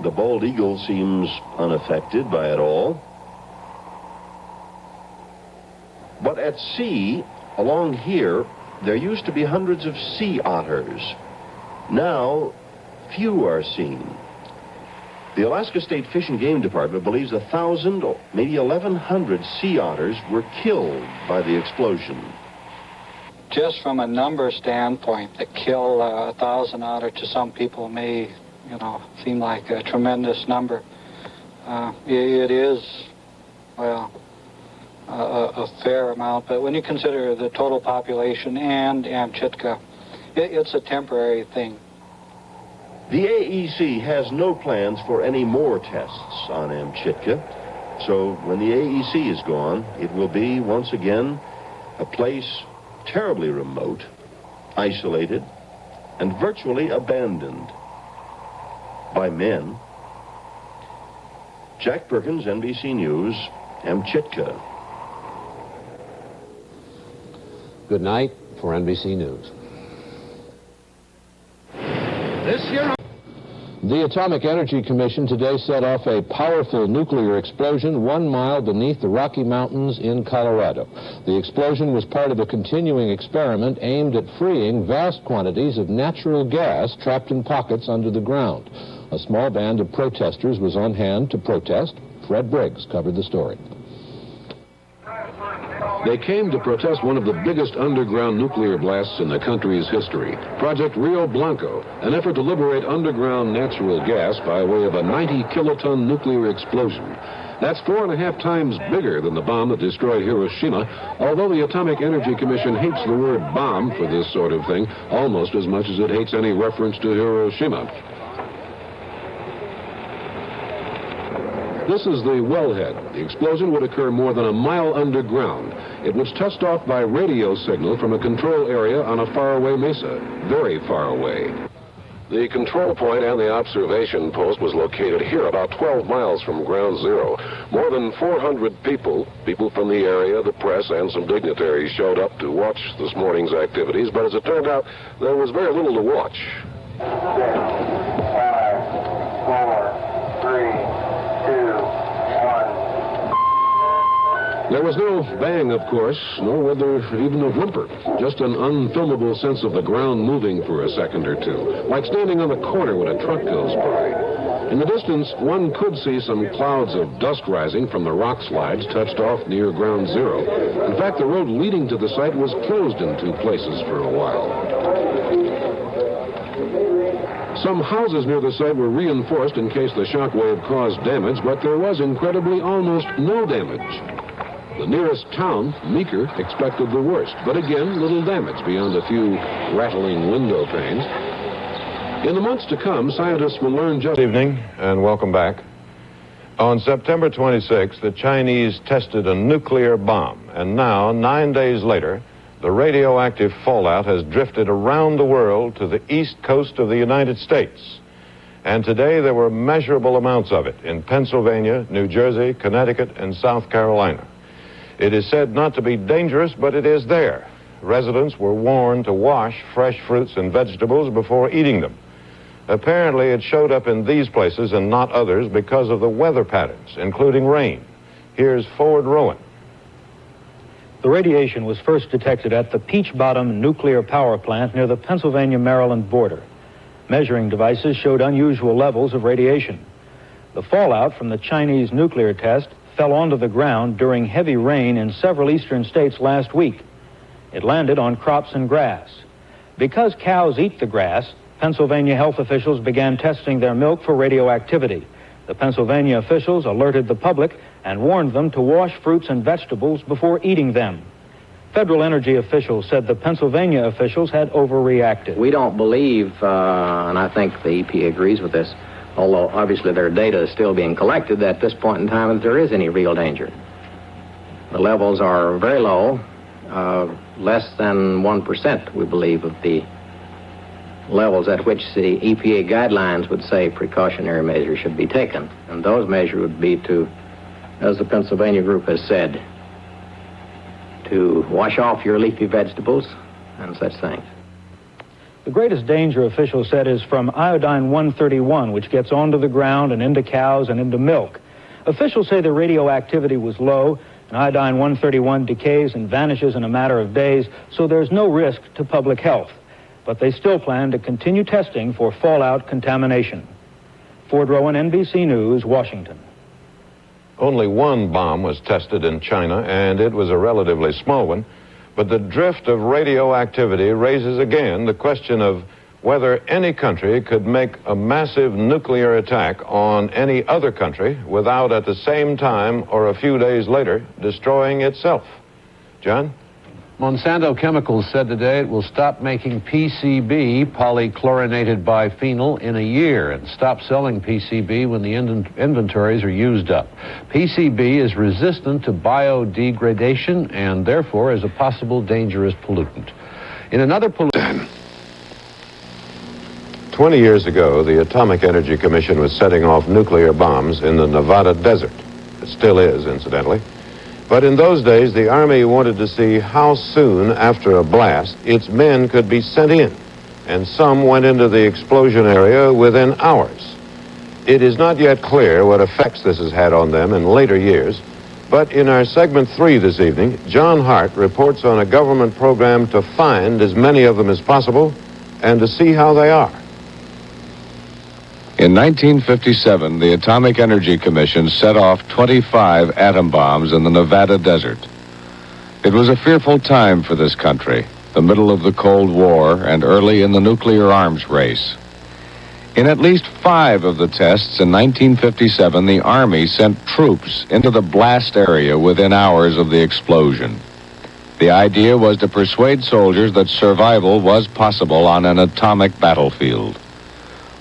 The bald eagle seems unaffected by it all. But at sea, along here, there used to be hundreds of sea otters. Now, few are seen. The Alaska State Fish and Game Department believes 1,000 or maybe 1,100 sea otters were killed by the explosion. Just from a number standpoint, to kill 1,000 otter to some people may, seem like a tremendous number. It is, well, a fair amount, but when you consider the total population and Amchitka, it's a temporary thing. The AEC has no plans for any more tests on Amchitka, so when the AEC is gone, it will be, once again, a place terribly remote, isolated, and virtually abandoned by men. Jack Perkins, NBC News, Amchitka. Good night for NBC News. This year... The Atomic Energy Commission today set off a powerful nuclear explosion 1 mile beneath the Rocky Mountains in Colorado. The explosion was part of a continuing experiment aimed at freeing vast quantities of natural gas trapped in pockets under the ground. A small band of protesters was on hand to protest. Fred Briggs covered the story. They came to protest one of the biggest underground nuclear blasts in the country's history, Project Rio Blanco, an effort to liberate underground natural gas by way of a 90-kiloton nuclear explosion. That's 4.5 times bigger than the bomb that destroyed Hiroshima, although the Atomic Energy Commission hates the word bomb for this sort of thing almost as much as it hates any reference to Hiroshima. This is the wellhead. The explosion would occur more than a mile underground. It was touched off by radio signal from a control area on a faraway mesa, very far away. The control point and the observation post was located here, about 12 miles from ground zero. More than 400 people from the area, the press, and some dignitaries showed up to watch this morning's activities, but as it turned out, there was very little to watch. 6, 5, 4, 3, 2, 1. There was no bang, of course, nor was there even a whimper. Just an unfilmable sense of the ground moving for a second or two, like standing on the corner when a truck goes by. In the distance, one could see some clouds of dust rising from the rock slides touched off near ground zero. In fact, the road leading to the site was closed in 2 places for a while. Some houses near the site were reinforced in case the shockwave caused damage, but there was incredibly almost no damage. The nearest town, Meeker, expected the worst, but again, little damage beyond a few rattling window panes. In the months to come, scientists will learn just... Good evening, and welcome back. On September 26, the Chinese tested a nuclear bomb, and now, 9 days later, the radioactive fallout has drifted around the world to the east coast of the United States. And today there were measurable amounts of it in Pennsylvania, New Jersey, Connecticut, and South Carolina. It is said not to be dangerous, but it is there. Residents were warned to wash fresh fruits and vegetables before eating them. Apparently, it showed up in these places and not others because of the weather patterns, including rain. Here's Ford Rowan. The radiation was first detected at the Peach Bottom nuclear power plant near the Pennsylvania-Maryland border. Measuring devices showed unusual levels of radiation. The fallout from the Chinese nuclear test fell onto the ground during heavy rain in several eastern states last week. It landed on crops and grass. Because cows eat the grass, Pennsylvania health officials began testing their milk for radioactivity. The Pennsylvania officials alerted the public and warned them to wash fruits and vegetables before eating them. Federal energy officials said the Pennsylvania officials had overreacted. We don't believe, and I think the EPA agrees with this, although obviously their data is still being collected at this point in time, that there is any real danger. The levels are very low, less than 1%, we believe, of the levels at which the EPA guidelines would say precautionary measures should be taken. And those measures would be to, as the Pennsylvania group has said, to wash off your leafy vegetables and such things. The greatest danger, officials said, is from iodine-131, which gets onto the ground and into cows and into milk. Officials say the radioactivity was low, and iodine-131 decays and vanishes in a matter of days, so there's no risk to public health. But they still plan to continue testing for fallout contamination. Ford Rowan, NBC News, Washington. Only one bomb was tested in China, and it was a relatively small one. But the drift of radioactivity raises again the question of whether any country could make a massive nuclear attack on any other country without at the same time or a few days later destroying itself. John? Monsanto Chemicals said today it will stop making PCB, polychlorinated biphenyl, in a year and stop selling PCB when the inventories are used up. PCB is resistant to biodegradation and therefore is a possible dangerous pollutant. In another pollutant... 20 years ago, the Atomic Energy Commission was setting off nuclear bombs in the Nevada desert. It still is, incidentally. But in those days, the Army wanted to see how soon after a blast its men could be sent in, and some went into the explosion area within hours. It is not yet clear what effects this has had on them in later years, but in our segment 3 this evening, John Hart reports on a government program to find as many of them as possible and to see how they are. In 1957, the Atomic Energy Commission set off 25 atom bombs in the Nevada desert. It was a fearful time for this country, the middle of the Cold War and early in the nuclear arms race. In at least 5 of the tests in 1957, the Army sent troops into the blast area within hours of the explosion. The idea was to persuade soldiers that survival was possible on an atomic battlefield.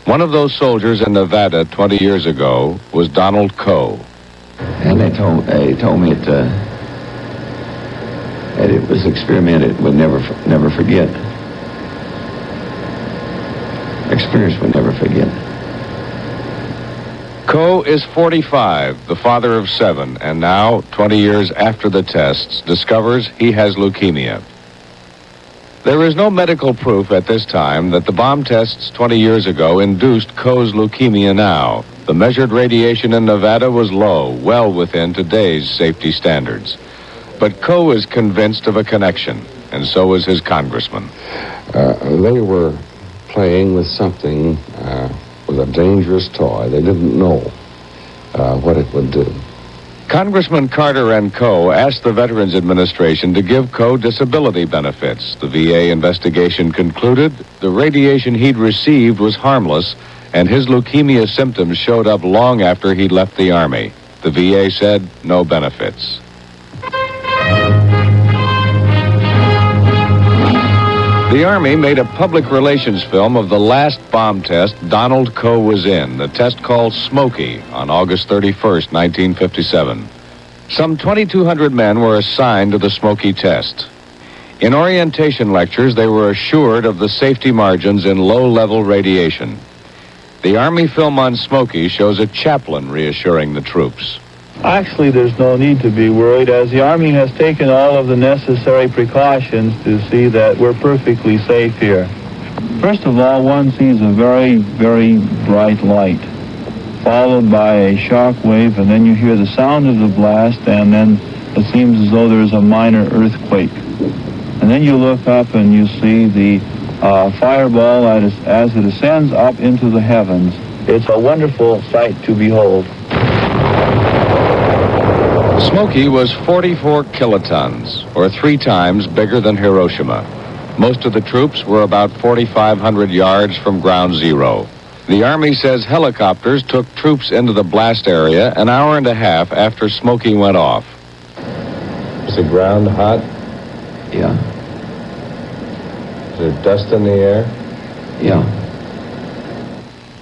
One of those soldiers in Nevada 20 years ago was Donald Coe. And they told me that it was an experiment it would never forget. Experience would never forget. Coe is 45, the father of 7, and now, 20 years after the tests, discovers he has leukemia. There is no medical proof at this time that the bomb tests 20 years ago induced Coe's leukemia now. The measured radiation in Nevada was low, well within today's safety standards. But Coe is convinced of a connection, and so is his congressman. They were playing with something, with a dangerous toy. They didn't know what it would do. Congressman Carter and Coe asked the Veterans Administration to give Coe disability benefits. The VA investigation concluded the radiation he'd received was harmless, and his leukemia symptoms showed up long after he'd left the Army. The VA said no benefits. The Army made a public relations film of the last bomb test Donald Coe was in, the test called Smoky, on August 31st, 1957. Some 2,200 men were assigned to the Smoky test. In orientation lectures, they were assured of the safety margins in low-level radiation. The Army film on Smoky shows a chaplain reassuring the troops. Actually, there's no need to be worried, as the Army has taken all of the necessary precautions to see that we're perfectly safe here. First of all, one sees a very, very bright light, followed by a shock wave, and then you hear the sound of the blast, and then it seems as though there's a minor earthquake. And then you look up and you see the fireball as it ascends up into the heavens. It's a wonderful sight to behold. Smoky was 44 kilotons, or 3 times bigger than Hiroshima. Most of the troops were about 4,500 yards from ground zero. The Army says helicopters took troops into the blast area an hour and a half after Smoky went off. Is the ground hot? Yeah. Is there dust in the air? Yeah.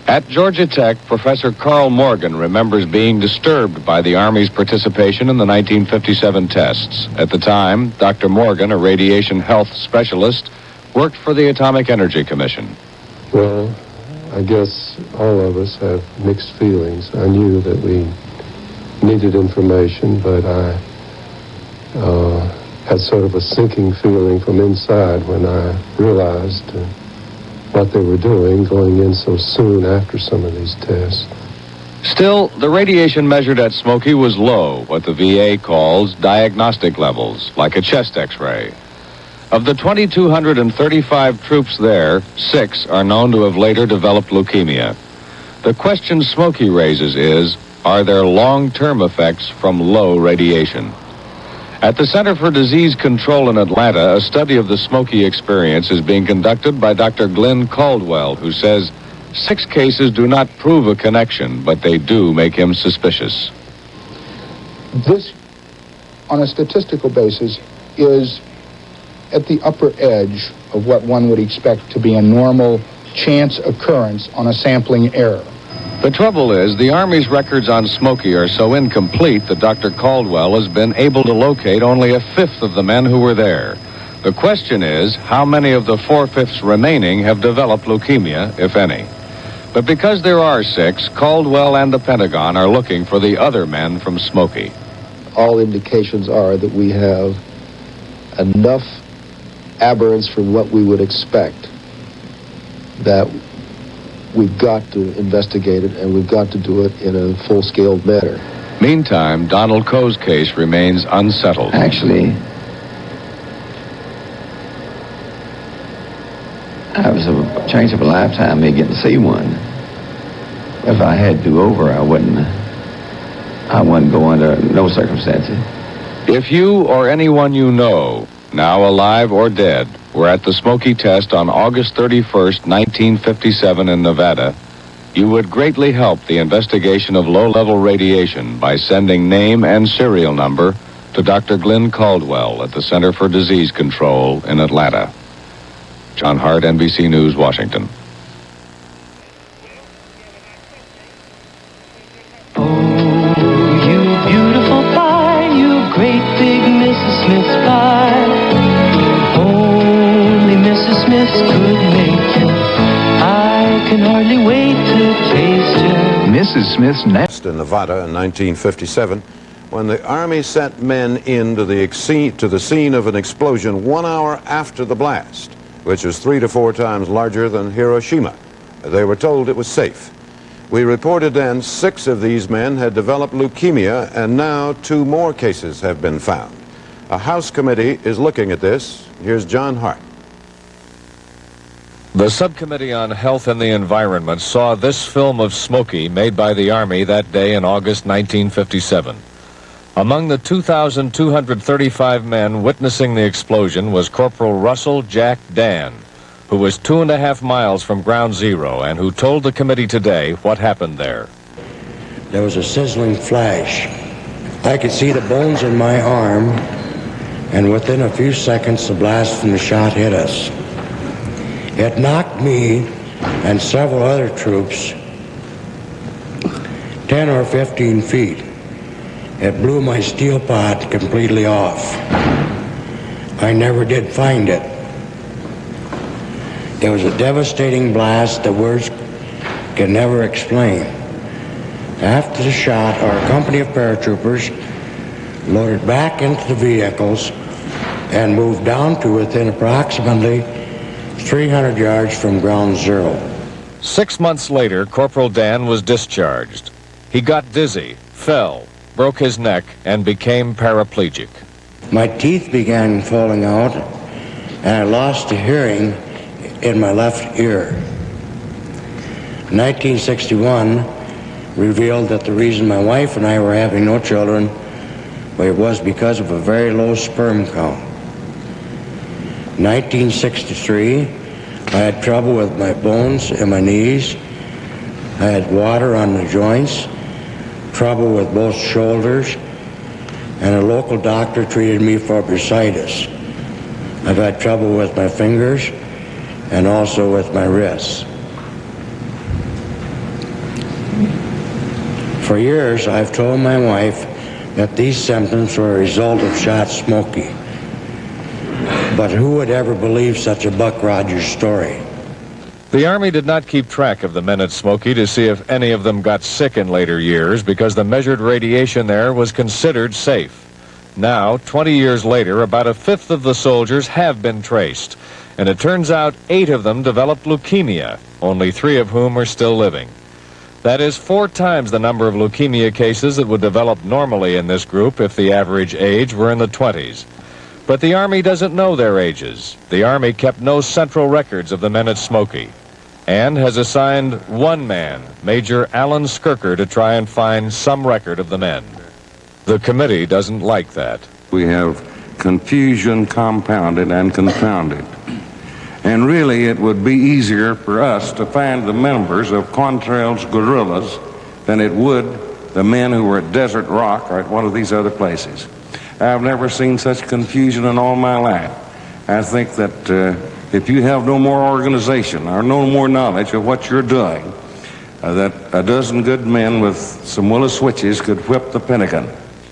At Georgia Tech, Professor Carl Morgan remembers being disturbed by the Army's participation in the 1957 tests. At the time, Dr. Morgan, a radiation health specialist, worked for the Atomic Energy Commission. Well, I guess all of us have mixed feelings. I knew that we needed information, but I had sort of a sinking feeling from inside when I realized what they were doing, going in so soon after some of these tests. Still, the radiation measured at Smoky was low, what the VA calls diagnostic levels, like a chest X-ray. Of the 2,235 troops there, 6 are known to have later developed leukemia. The question Smoky raises is, are there long-term effects from low radiation? At the Center for Disease Control in Atlanta, a study of the Smoky experience is being conducted by Dr. Glenn Caldwell, who says 6 cases do not prove a connection, but they do make him suspicious. This, on a statistical basis, is at the upper edge of what one would expect to be a normal chance occurrence on a sampling error. The trouble is, the Army's records on Smoky are so incomplete that Dr. Caldwell has been able to locate only a fifth of the men who were there. The question is, how many of the 4/5 remaining have developed leukemia, if any? But because there are 6, Caldwell and the Pentagon are looking for the other men from Smoky. All indications are that we have enough aberrance from what we would expect that we've got to investigate it, and we've got to do it in a full-scale manner. Meantime, Donald Coe's case remains unsettled. Actually, I was a change of a lifetime, me getting to see one. If I had to do over, I wouldn't go under no circumstances. If you or anyone you know, now alive or dead, were at the Smoky test on August 31st, 1957 in Nevada, you would greatly help the investigation of low-level radiation by sending name and serial number to Dr. Glenn Caldwell at the Center for Disease Control in Atlanta. John Hart, NBC News, Washington. Mrs. Smith's next in Nevada in 1957, when the Army sent men into to the scene of an explosion 1 hour after the blast, which was 3 to 4 times larger than Hiroshima. They were told it was safe. We reported then 6 of these men had developed leukemia, and now 2 more cases have been found. A House committee is looking at this. Here's John Hart. The Subcommittee on Health and the Environment saw this film of Smoky made by the Army that day in August 1957. Among the 2,235 men witnessing the explosion was Corporal Russell Jack Dan, who was 2.5 miles from ground zero and who told the committee today what happened there. There was a sizzling flash. I could see the bones in my arm, and within a few seconds the blast from the shot hit us. It knocked me and several other troops 10 or 15 feet. It blew my steel pot completely off. I never did find it. It was a devastating blast that words can never explain. After the shot, our company of paratroopers loaded back into the vehicles and moved down to within approximately 300 yards from ground zero. 6 months later, Corporal Dan was discharged. He got dizzy, fell, broke his neck, and became paraplegic. My teeth began falling out, and I lost the hearing in my left ear. 1961 revealed that the reason my wife and I were having no children was because of a very low sperm count. 1963, I had trouble with my bones and my knees. I had water on the joints, trouble with both shoulders, and a local doctor treated me for bursitis. I've had trouble with my fingers and also with my wrists. For years, I've told my wife that these symptoms were a result of shot Smokey. But who would ever believe such a Buck Rogers story? The Army did not keep track of the men at Smokey to see if any of them got sick in later years because the measured radiation there was considered safe. Now, 20 years later, about a fifth of the soldiers have been traced, and it turns out 8 of them developed leukemia, only 3 of whom are still living. That is 4 times the number of leukemia cases that would develop normally in this group if the average age were in the 20s. But the Army doesn't know their ages. The Army kept no central records of the men at Smokey, and has assigned one man, Major Alan Skirker, to try and find some record of the men. The committee doesn't like that. We have confusion compounded and confounded. And really, it would be easier for us to find the members of Quantrell's guerrillas than it would the men who were at Desert Rock or at one of these other places. I've never seen such confusion in all my life. I think that if you have no more organization or no more knowledge of what you're doing, that a dozen good men with some willow switches could whip the Pentagon.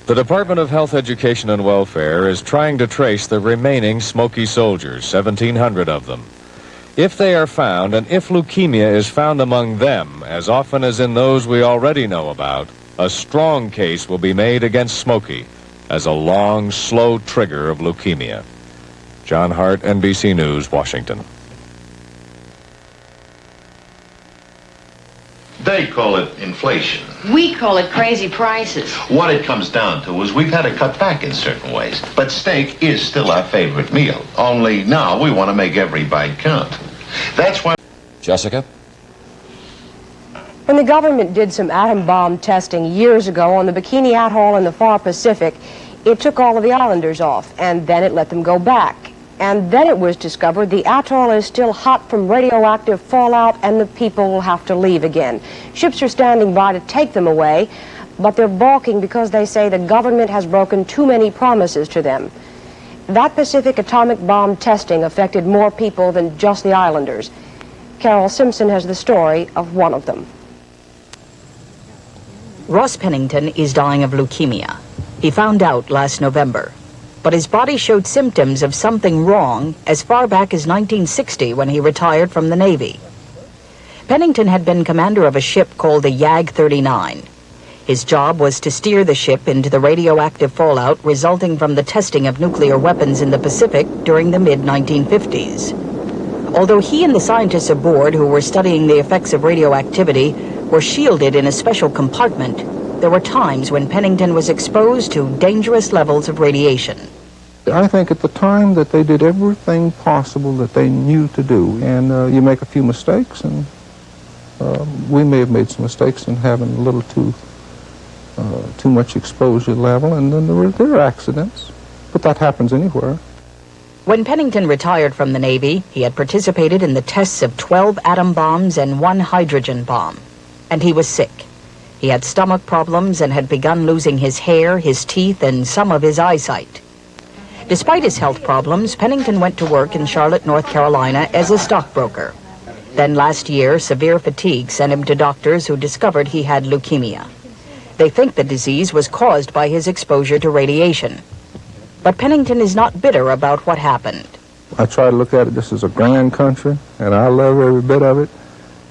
The Department of Health, Education, and Welfare is trying to trace the remaining Smokey soldiers, 1,700 of them. If they are found, and if leukemia is found among them, as often as in those we already know about, a strong case will be made against Smokey as a long, slow trigger of leukemia. John Hart, NBC News, Washington. They call it inflation. We call it crazy prices. What it comes down to is we've had to cut back in certain ways. But steak is still our favorite meal. Only now we want to make every bite count. That's why... Jessica? When the government did some atom bomb testing years ago on the Bikini Atoll in the far Pacific, it took all of the islanders off, and then it let them go back. And then it was discovered the atoll is still hot from radioactive fallout, and the people will have to leave again. Ships are standing by to take them away, but they're balking because they say the government has broken too many promises to them. That Pacific atomic bomb testing affected more people than just the islanders. Carol Simpson has the story of one of them. Ross Pennington is dying of leukemia. He found out last November. But his body showed symptoms of something wrong as far back as 1960 when he retired from the Navy. Pennington had been commander of a ship called the YAG-39. His job was to steer the ship into the radioactive fallout resulting from the testing of nuclear weapons in the Pacific during the mid-1950s. Although he and the scientists aboard who were studying the effects of radioactivity were shielded in a special compartment, there were times when Pennington was exposed to dangerous levels of radiation. I think at the time that they did everything possible that they knew to do. And you make a few mistakes, and we may have made some mistakes in having a little too much exposure level, and then there are accidents. But that happens anywhere. When Pennington retired from the Navy, he had participated in the tests of 12 atom bombs and 1 hydrogen bomb. And he was sick. He had stomach problems and had begun losing his hair, his teeth, and some of his eyesight. Despite his health problems, Pennington went to work in Charlotte, North Carolina as a stockbroker. Then last year, severe fatigue sent him to doctors who discovered he had leukemia. They think the disease was caused by his exposure to radiation. But Pennington is not bitter about what happened. I try to look at it just as a grand country, and I love every bit of it.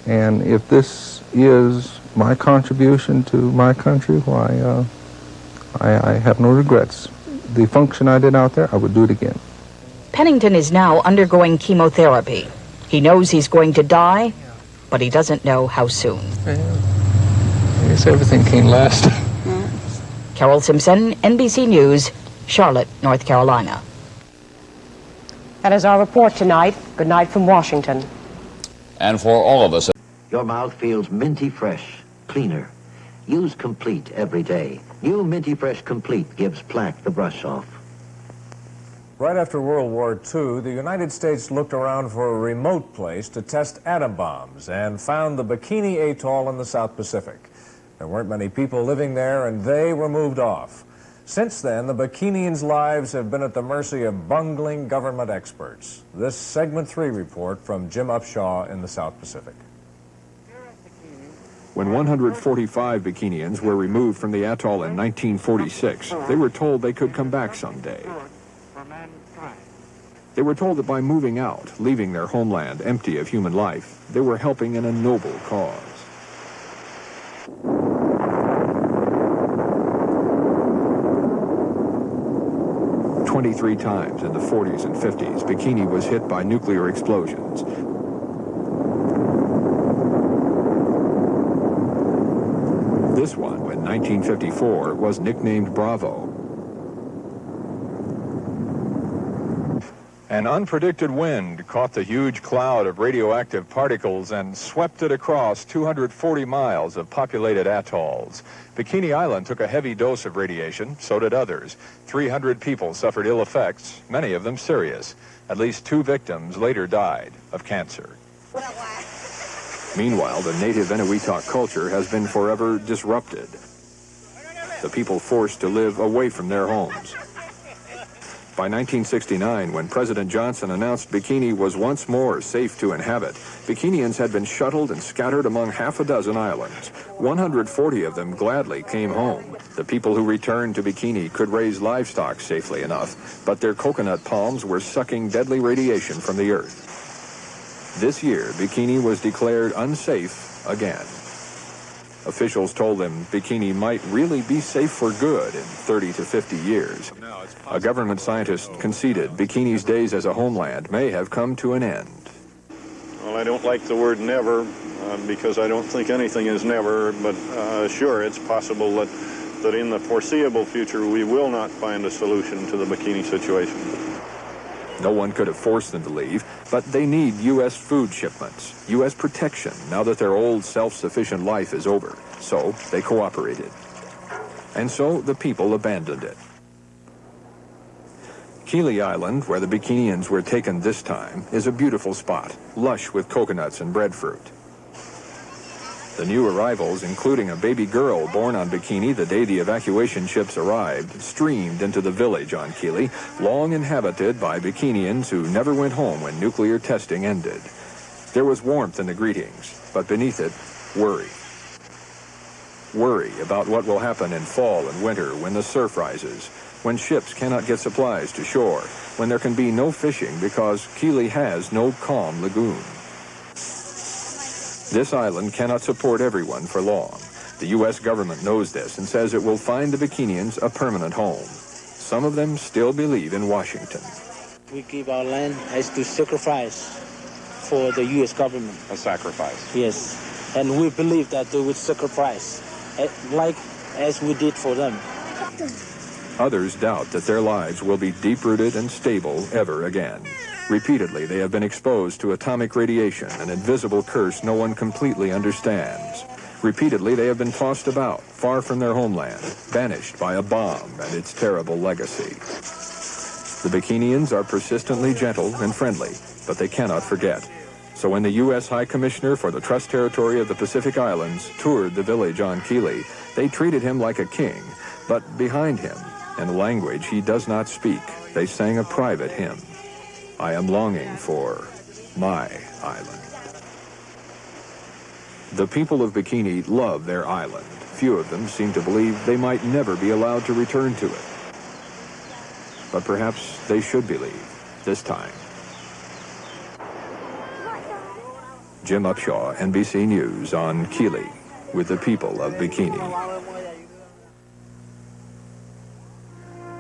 And if this is my contribution to my country, why, I have no regrets. The function I did out there, I would do it again. Pennington is now undergoing chemotherapy. He knows he's going to die, but he doesn't know how soon. I guess everything can't last. Carol Simpson, NBC News, Charlotte, North Carolina. That is our report tonight. Good night from Washington. And for all of us, your mouth feels minty fresh, cleaner. Use Complete every day. New Minty Fresh Complete gives plaque the brush off. right after World War II, the United States looked around for a remote place to test atom bombs and found the Bikini Atoll in the South Pacific. There weren't many people living there, and they were moved off. Since then, the Bikinians' lives have been at the mercy of bungling government experts. This Segment 3 report from Jim Upshaw in the South Pacific. When 145 Bikinians were removed from the atoll in 1946, they were told they could come back someday. They were told that by moving out, leaving their homeland empty of human life, they were helping in a noble cause. "23 times in the 40s and 50s, Bikini was hit by nuclear explosions. This one, in 1954, was nicknamed Bravo. An unpredicted wind caught the huge cloud of radioactive particles and swept it across 240 miles of populated atolls. Bikini Island took a heavy dose of radiation, so did others. 300 people suffered ill effects, many of them serious. At least 2 victims later died of cancer. Meanwhile, the native Inuiatak culture has been forever disrupted. The people forced to live away from their homes. By 1969, when President Johnson announced Bikini was once more safe to inhabit, Bikinians had been shuttled and scattered among half a dozen islands. 140 of them gladly came home. The people who returned to Bikini could raise livestock safely enough, but their coconut palms were sucking deadly radiation from the earth. This year, Bikini was declared unsafe again. Officials told them Bikini might really be safe for good in 30 to 50 years. A government scientist conceded Bikini's days as a homeland may have come to an end. Well, I don't like the word never because I don't think anything is never, but sure, it's possible that in the foreseeable future we will not find a solution to the Bikini situation. No one could have forced them to leave, but they need U.S. food shipments, U.S. protection now that their old self-sufficient life is over. So they cooperated. And so the people abandoned it. Kili Island, where the Bikinians were taken this time, is a beautiful spot, lush with coconuts and breadfruit. The new arrivals, including a baby girl born on Bikini the day the evacuation ships arrived, streamed into the village on Kili, long inhabited by Bikinians who never went home when nuclear testing ended. There was warmth in the greetings, but beneath it, worry. Worry about what will happen in fall and winter when the surf rises, when ships cannot get supplies to shore, when there can be no fishing because Kili has no calm lagoon. This island cannot support everyone for long. The U.S. government knows this and says it will find the Bikinians a permanent home. Some of them still believe in Washington. We give our land as to sacrifice for the U.S. government. A sacrifice? Yes. And we believe that they would sacrifice, like as we did for them. Others doubt that their lives will be deep-rooted and stable ever again. Repeatedly, they have been exposed to atomic radiation, an invisible curse no one completely understands. Repeatedly, they have been tossed about, far from their homeland, banished by a bomb and its terrible legacy. The Bikinians are persistently gentle and friendly, but they cannot forget. So when the U.S. High Commissioner for the Trust Territory of the Pacific Islands toured the village on Kili, they treated him like a king, but behind him, In a language he does not speak, they sang a private hymn. I am longing for my island. The people of Bikini love their island. Few of them seem to believe they might never be allowed to return to it. But perhaps they should believe, this time. Jim Upshaw, NBC News on Kili, with the people of Bikini.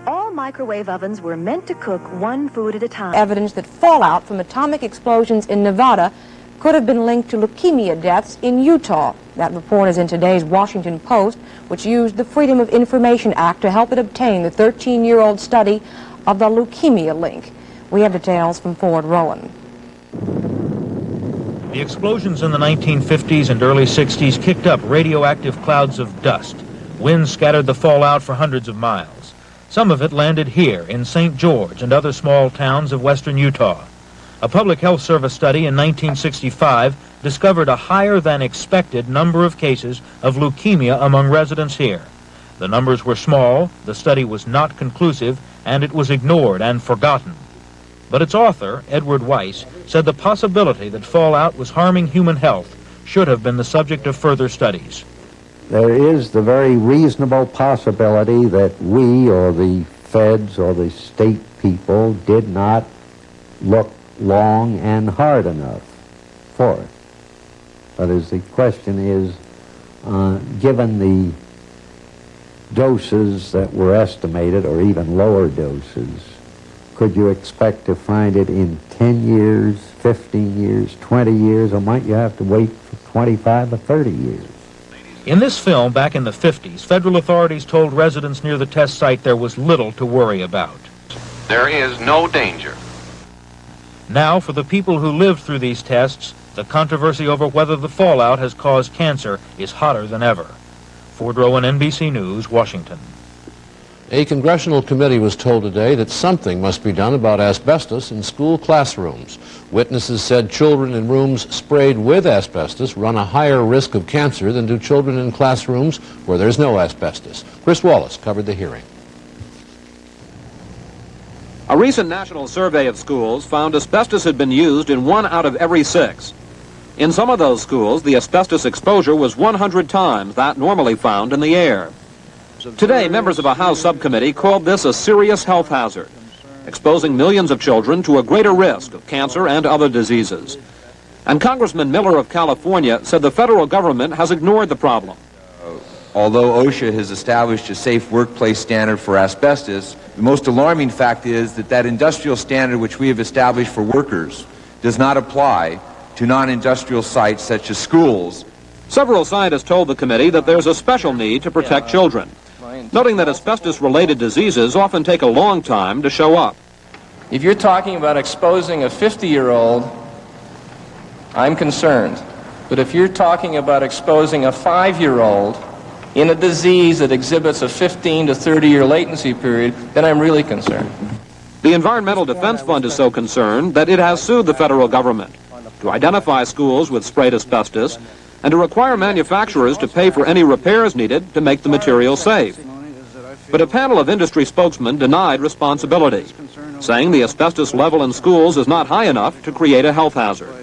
All microwave ovens were meant to cook one food at a time. Evidence that fallout from atomic explosions in Nevada could have been linked to leukemia deaths in Utah. That report is in today's Washington Post, which used the Freedom of Information Act to help it obtain the 13-year-old study of the leukemia link. We have details from Ford Rowan. The explosions in the 1950s and early 60s kicked up radioactive clouds of dust. Winds scattered the fallout for hundreds of miles. Some of it landed here in St. George and other small towns of western Utah. A Public Health Service study in 1965 discovered a higher than expected number of cases of leukemia among residents here. The numbers were small, the study was not conclusive, and it was ignored and forgotten. But its author, Edward Weiss, said the possibility that fallout was harming human health should have been the subject of further studies. There is the very reasonable possibility that we or the feds or the state people did not look long and hard enough for it. But as the question is, given the doses that were estimated, or even lower doses, could you expect to find it in 10 years, 15 years, 20 years, or might you have to wait for 25 or 30 years? In this film back in the 50s, federal authorities told residents near the test site there was little to worry about. There is no danger. Now, for the people who lived through these tests, the controversy over whether the fallout has caused cancer is hotter than ever. Ford Rowan, NBC News, Washington. A congressional committee was told today that something must be done about asbestos in school classrooms. Witnesses said children in rooms sprayed with asbestos run a higher risk of cancer than do children in classrooms where there's no asbestos. Chris Wallace covered the hearing. A recent national survey of schools found asbestos had been used in 1 out of every 6. In some of those schools, the asbestos exposure was 100 times that normally found in the air. Today, members of a House subcommittee called this a serious health hazard, exposing millions of children to a greater risk of cancer and other diseases. And Congressman Miller of California said the federal government has ignored the problem. Although OSHA has established a safe workplace standard for asbestos, the most alarming fact is that that industrial standard which we have established for workers does not apply to non-industrial sites such as schools. Several scientists told the committee that there's a special need to protect children, noting that asbestos-related diseases often take a long time to show up. If you're talking about exposing a 50-year-old, I'm concerned. But if you're talking about exposing a 5-year-old in a disease that exhibits a 15 to 30-year latency period, then I'm really concerned. The Environmental Defense Fund is so concerned that it has sued the federal government to identify schools with sprayed asbestos and to require manufacturers to pay for any repairs needed to make the material safe. But a panel of industry spokesmen denied responsibility, saying the asbestos level in schools is not high enough to create a health hazard.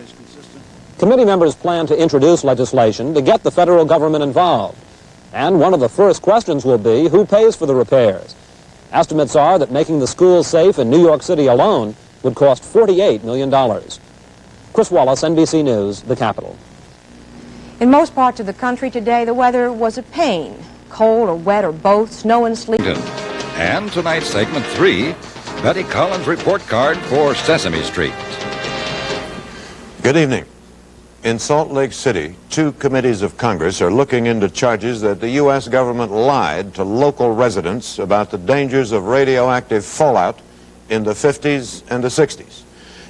Committee members plan to introduce legislation to get the federal government involved. And one of the first questions will be, who pays for the repairs? Estimates are that making the schools safe in New York City alone would cost $48 million. Chris Wallace, NBC News, the capital. In most parts of the country today, the weather was a pain. Cold or wet or both, snow and sleet. And tonight's segment 3, Betty Collins' report card for Sesame Street. Good evening. In Salt Lake City, 2 committees of Congress are looking into charges that the U.S. government lied to local residents about the dangers of radioactive fallout in the 50s and the 60s.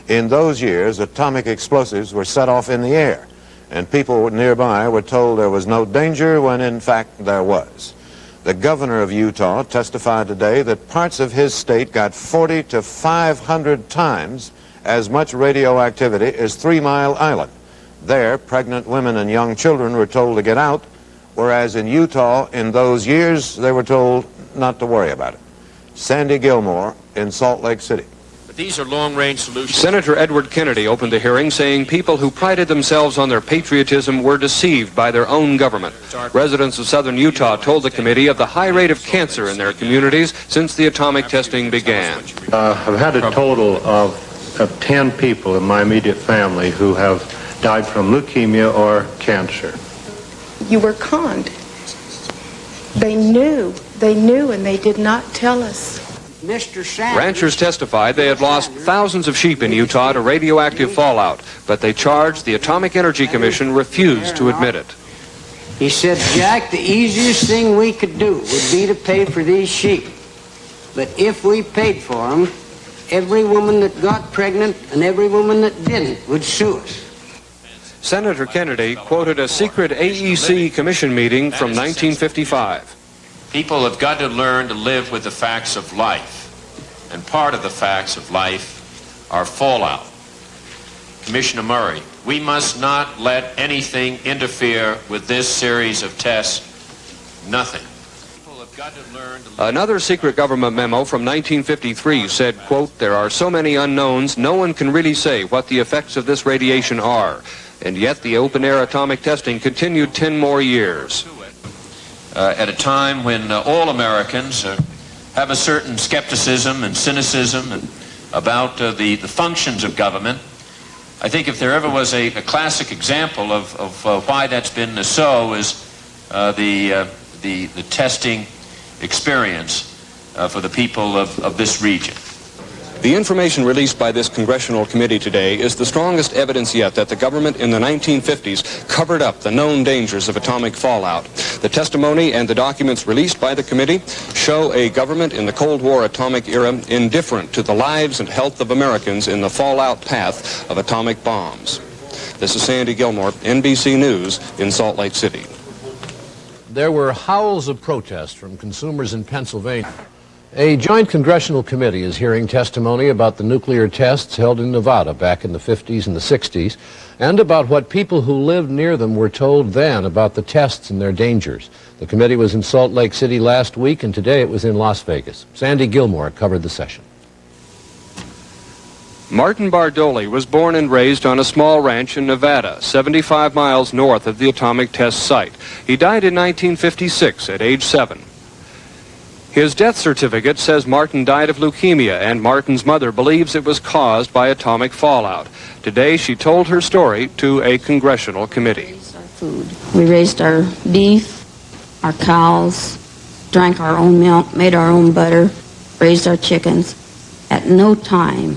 In those years, atomic explosives were set off in the air, and people nearby were told there was no danger when in fact there was. The governor of Utah testified today that parts of his state got 40 to 500 times as much radioactivity as 3 Mile Island. There, pregnant women and young children were told to get out, whereas in Utah, in those years, they were told not to worry about it. Sandy Gilmore in Salt Lake City. These are long-range solutions. Senator Edward Kennedy opened the hearing saying people who prided themselves on their patriotism were deceived by their own government. Residents of southern Utah told the committee of the high rate of cancer in their communities since the atomic testing began. I've had a total of 10 people in my immediate family who have died from leukemia or cancer. You were conned. They knew, and they did not tell us. Mr. Sanders. Ranchers testified they had lost thousands of sheep in Utah to radioactive fallout, but they charged the Atomic Energy Commission refused to admit it. He said, Jack, the easiest thing we could do would be to pay for these sheep. But if we paid for them, every woman that got pregnant and every woman that didn't would sue us. Senator Kennedy quoted a secret AEC commission meeting from 1955. People have got to learn to live with the facts of life. And part of the facts of life are fallout. Commissioner Murray, we must not let anything interfere with this series of tests. Nothing. Another secret government memo from 1953 said, quote, there are so many unknowns, no one can really say what the effects of this radiation are. And yet the open-air atomic testing continued 10 more years. At a time when all Americans have a certain skepticism and cynicism about the functions of government, I think if there ever was a classic example of why that's been so is the testing experience for the people of this region. The information released by this congressional committee today is the strongest evidence yet that the government in the 1950s covered up the known dangers of atomic fallout. The testimony and the documents released by the committee show a government in the Cold War atomic era indifferent to the lives and health of Americans in the fallout path of atomic bombs. This is Sandy Gilmore, NBC News in Salt Lake City. There were howls of protest from consumers in Pennsylvania. A joint congressional committee is hearing testimony about the nuclear tests held in Nevada back in the 50s and the 60s, and about what people who lived near them were told then about the tests and their dangers. The committee was in Salt Lake City last week, and today it was in Las Vegas. Sandy Gilmore covered the session. Martin Bardoli was born and raised on a small ranch in Nevada, 75 miles north of the atomic test site. He died in 1956 at age 7. His death certificate says Martin died of leukemia, and Martin's mother believes it was caused by atomic fallout. Today, she told her story to a congressional committee. We raised our beef, our cows, drank our own milk, made our own butter, raised our chickens. At no time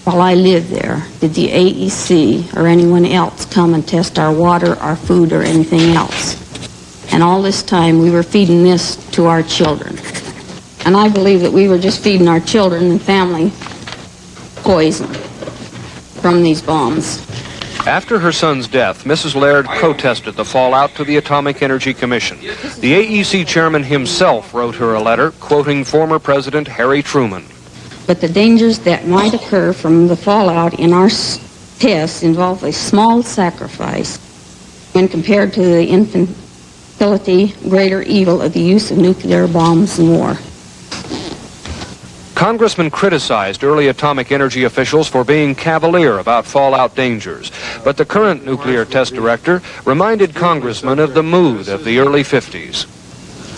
while I lived there did the AEC or anyone else come and test our water, our food, or anything else. And all this time, we were feeding this to our children. And I believe that we were just feeding our children and family poison from these bombs. After her son's death, Mrs. Laird protested the fallout to the Atomic Energy Commission. The AEC chairman himself wrote her a letter, quoting former President Harry Truman. But the dangers that might occur from the fallout in our tests involve a small sacrifice when compared to the infinitely greater evil of the use of nuclear bombs in war. Congressmen criticized early atomic energy officials for being cavalier about fallout dangers, but the current nuclear test director reminded congressmen of the mood of the early 50s.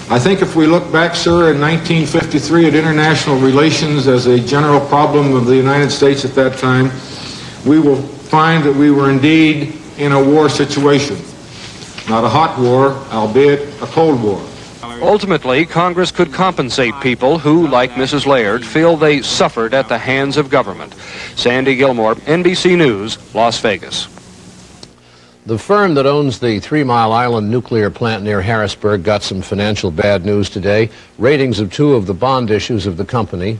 I think if we look back, sir, in 1953 at international relations as a general problem of the United States at that time, we will find that we were indeed in a war situation. Not a hot war, albeit a cold war. Ultimately, Congress could compensate people who, like Mrs. Laird, feel they suffered at the hands of government. Sandy Gilmore, NBC News, Las Vegas. The firm that owns the 3 Mile Island nuclear plant near Harrisburg got some financial bad news today. Ratings of 2 of the bond issues of the company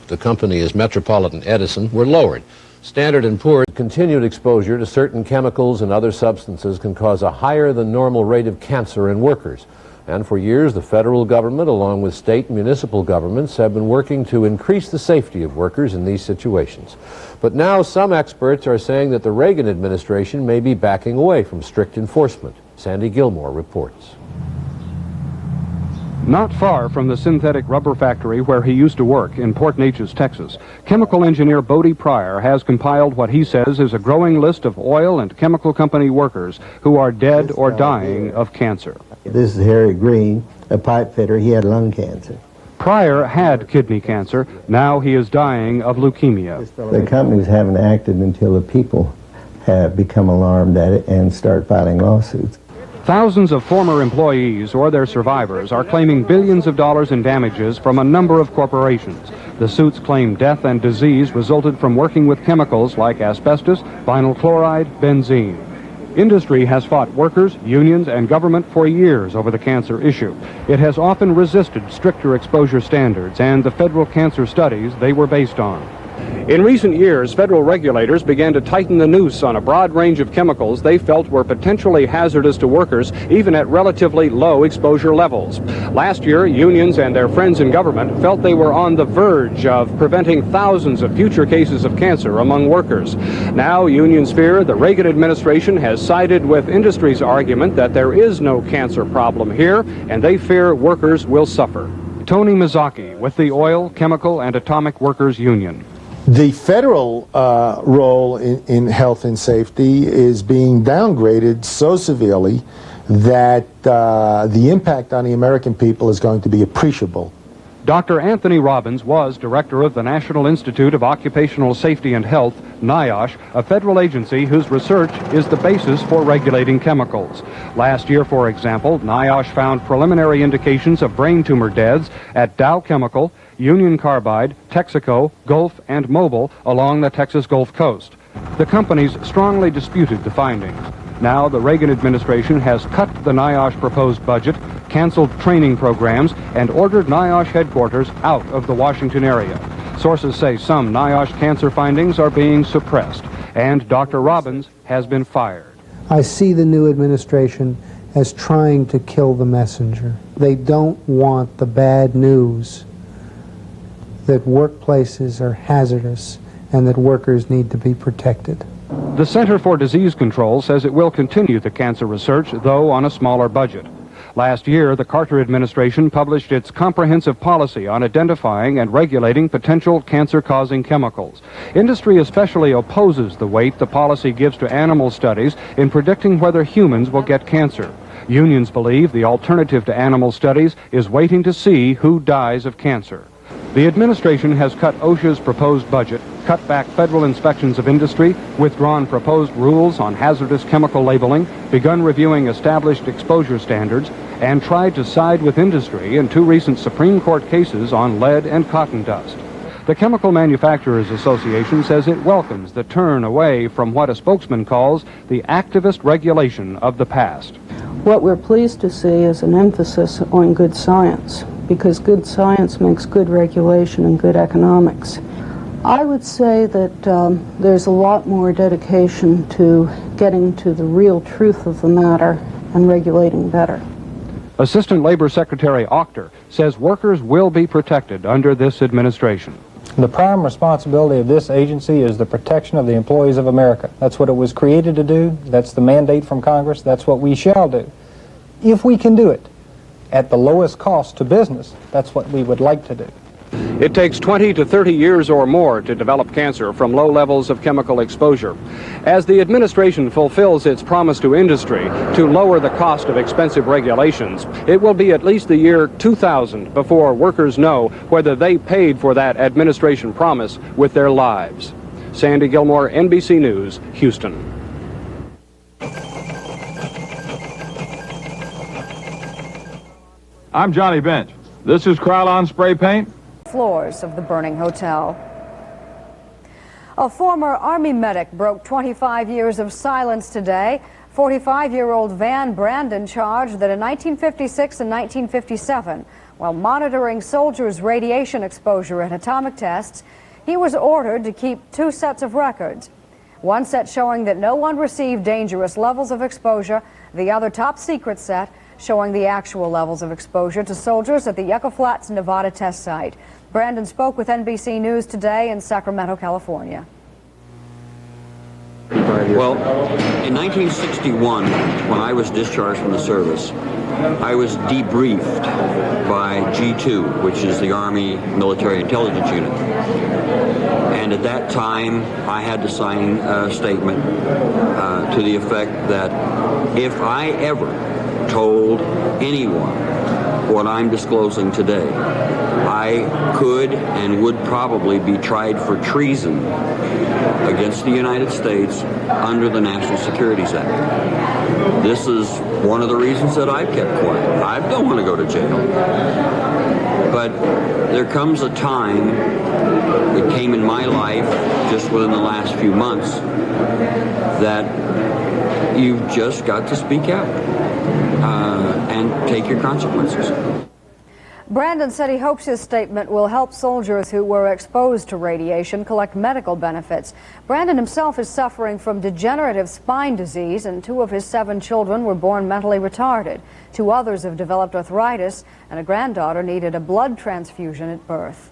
is Metropolitan Edison, were lowered. Standard & Poor's continued exposure to certain chemicals and other substances can cause a higher than normal rate of cancer in workers. And for years, the federal government, along with state and municipal governments, have been working to increase the safety of workers in these situations. But now some experts are saying that the Reagan administration may be backing away from strict enforcement. Sandy Gilmore reports. Not far from the synthetic rubber factory where he used to work in Port Neches, Texas, chemical engineer Bodie Pryor has compiled what he says is a growing list of oil and chemical company workers who are dead or dying of cancer. This is Harry Green, a pipe fitter. He had lung cancer. Pryor had kidney cancer. Now he is dying of leukemia. The companies haven't acted until the people have become alarmed at it and start filing lawsuits. Thousands of former employees or their survivors are claiming billions of dollars in damages from a number of corporations. The suits claim death and disease resulted from working with chemicals like asbestos, vinyl chloride, benzene. Industry has fought workers, unions, and government for years over the cancer issue. It has often resisted stricter exposure standards and the federal cancer studies they were based on. In recent years, federal regulators began to tighten the noose on a broad range of chemicals they felt were potentially hazardous to workers, even at relatively low exposure levels. Last year, unions and their friends in government felt they were on the verge of preventing thousands of future cases of cancer among workers. Now, unions fear the Reagan administration has sided with industry's argument that there is no cancer problem here, and they fear workers will suffer. Tony Mizaki with the Oil, Chemical, and Atomic Workers Union. The federal role in health and safety is being downgraded so severely that the impact on the American people is going to be appreciable. Dr. Anthony Robbins was director of the National Institute of Occupational Safety and Health, NIOSH, a federal agency whose research is the basis for regulating chemicals. Last year, for example, NIOSH found preliminary indications of brain tumor deaths at Dow Chemical, Union Carbide, Texaco, Gulf, and Mobil along the Texas Gulf Coast. The companies strongly disputed the findings. Now the Reagan administration has cut the NIOSH proposed budget, canceled training programs, and ordered NIOSH headquarters out of the Washington area. Sources say some NIOSH cancer findings are being suppressed, and Dr. Robbins has been fired. I see the new administration as trying to kill the messenger. They don't want the bad news that workplaces are hazardous and that workers need to be protected. The Center for Disease Control says it will continue the cancer research, though on a smaller budget. Last year, the Carter administration published its comprehensive policy on identifying and regulating potential cancer-causing chemicals. Industry especially opposes the weight the policy gives to animal studies in predicting whether humans will get cancer. Unions believe the alternative to animal studies is waiting to see who dies of cancer. The administration has cut OSHA's proposed budget, cut back federal inspections of industry, withdrawn proposed rules on hazardous chemical labeling, begun reviewing established exposure standards, and tried to side with industry in two recent Supreme Court cases on lead and cotton dust. The Chemical Manufacturers Association says it welcomes the turn away from what a spokesman calls the activist regulation of the past. What we're pleased to see is an emphasis on good science, because good science makes good regulation and good economics. I would say that there's a lot more dedication to getting to the real truth of the matter and regulating better. Assistant Labor Secretary Octor says workers will be protected under this administration. The prime responsibility of this agency is the protection of the employees of America. That's what it was created to do. That's the mandate from Congress. That's what we shall do. If we can do it at the lowest cost to business, that's what we would like to do. It takes 20 to 30 years or more to develop cancer from low levels of chemical exposure. As the administration fulfills its promise to industry to lower the cost of expensive regulations, it will be at least the year 2000 before workers know whether they paid for that administration promise with their lives. Sandy Gilmore, NBC News, Houston. I'm Johnny Bench. This is Krylon Spray Paint. Floors of the burning hotel. A former Army medic broke 25 years of silence today. 45-year-old Van Brandon charged that in 1956 and 1957, while monitoring soldiers' radiation exposure and atomic tests, he was ordered to keep two sets of records. One set showing that no one received dangerous levels of exposure, the other top secret set showing the actual levels of exposure to soldiers at the Yucca Flats, Nevada test site. Brandon spoke with NBC News today in Sacramento, California. 25 years? Well, in 1961, when I was discharged from the service, I was debriefed by G2, which is the Army Military Intelligence Unit. And at that time, I had to sign a statement to the effect that if I ever told anyone what I'm disclosing today, I could and would probably be tried for treason against the United States under the National Securities Act. This is one of the reasons that I've kept quiet. I don't want to go to jail. But there comes a time, it came in my life just within the last few months, that you've just got to speak out and take your consequences. Brandon said he hopes his statement will help soldiers who were exposed to radiation collect medical benefits. Brandon himself is suffering from degenerative spine disease, and 2 of his 7 children were born mentally retarded. 2 others have developed arthritis, and a granddaughter needed a blood transfusion at birth.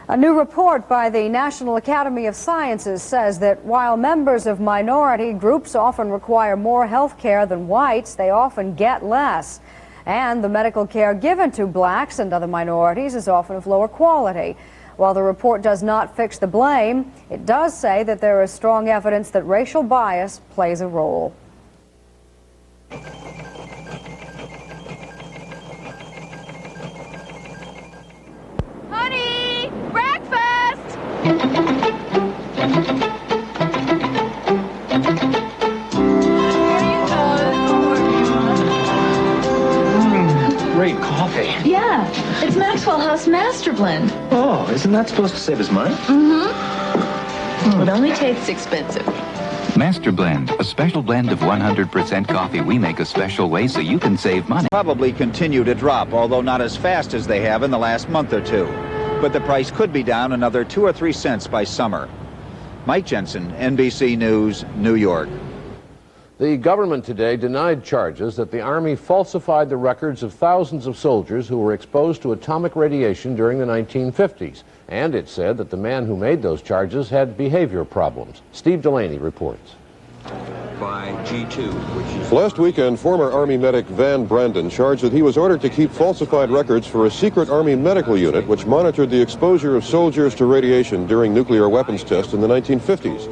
A new report by the National Academy of Sciences says that while members of minority groups often require more health care than whites, they often get less. And the medical care given to blacks and other minorities is often of lower quality. While the report does not fix the blame, it does say that there is strong evidence that racial bias plays a role. Honey, breakfast! Great coffee. Yeah, it's Maxwell House Master Blend. Oh, isn't that supposed to save us money? Mm-hmm. It only tastes expensive. Master Blend, a special blend of 100% coffee we make a special way so you can save money. Probably continue to drop, although not as fast as they have in the last month or two. But the price could be down another 2 or 3 cents by summer. Mike Jensen, NBC News, New York. The government today denied charges that the Army falsified the records of thousands of soldiers who were exposed to atomic radiation during the 1950s. And it said that the man who made those charges had behavior problems. Steve Delaney reports. By G2, which is... Last weekend, former Army medic Van Brandon charged that he was ordered to keep falsified records for a secret Army medical unit which monitored the exposure of soldiers to radiation during nuclear weapons tests in the 1950s.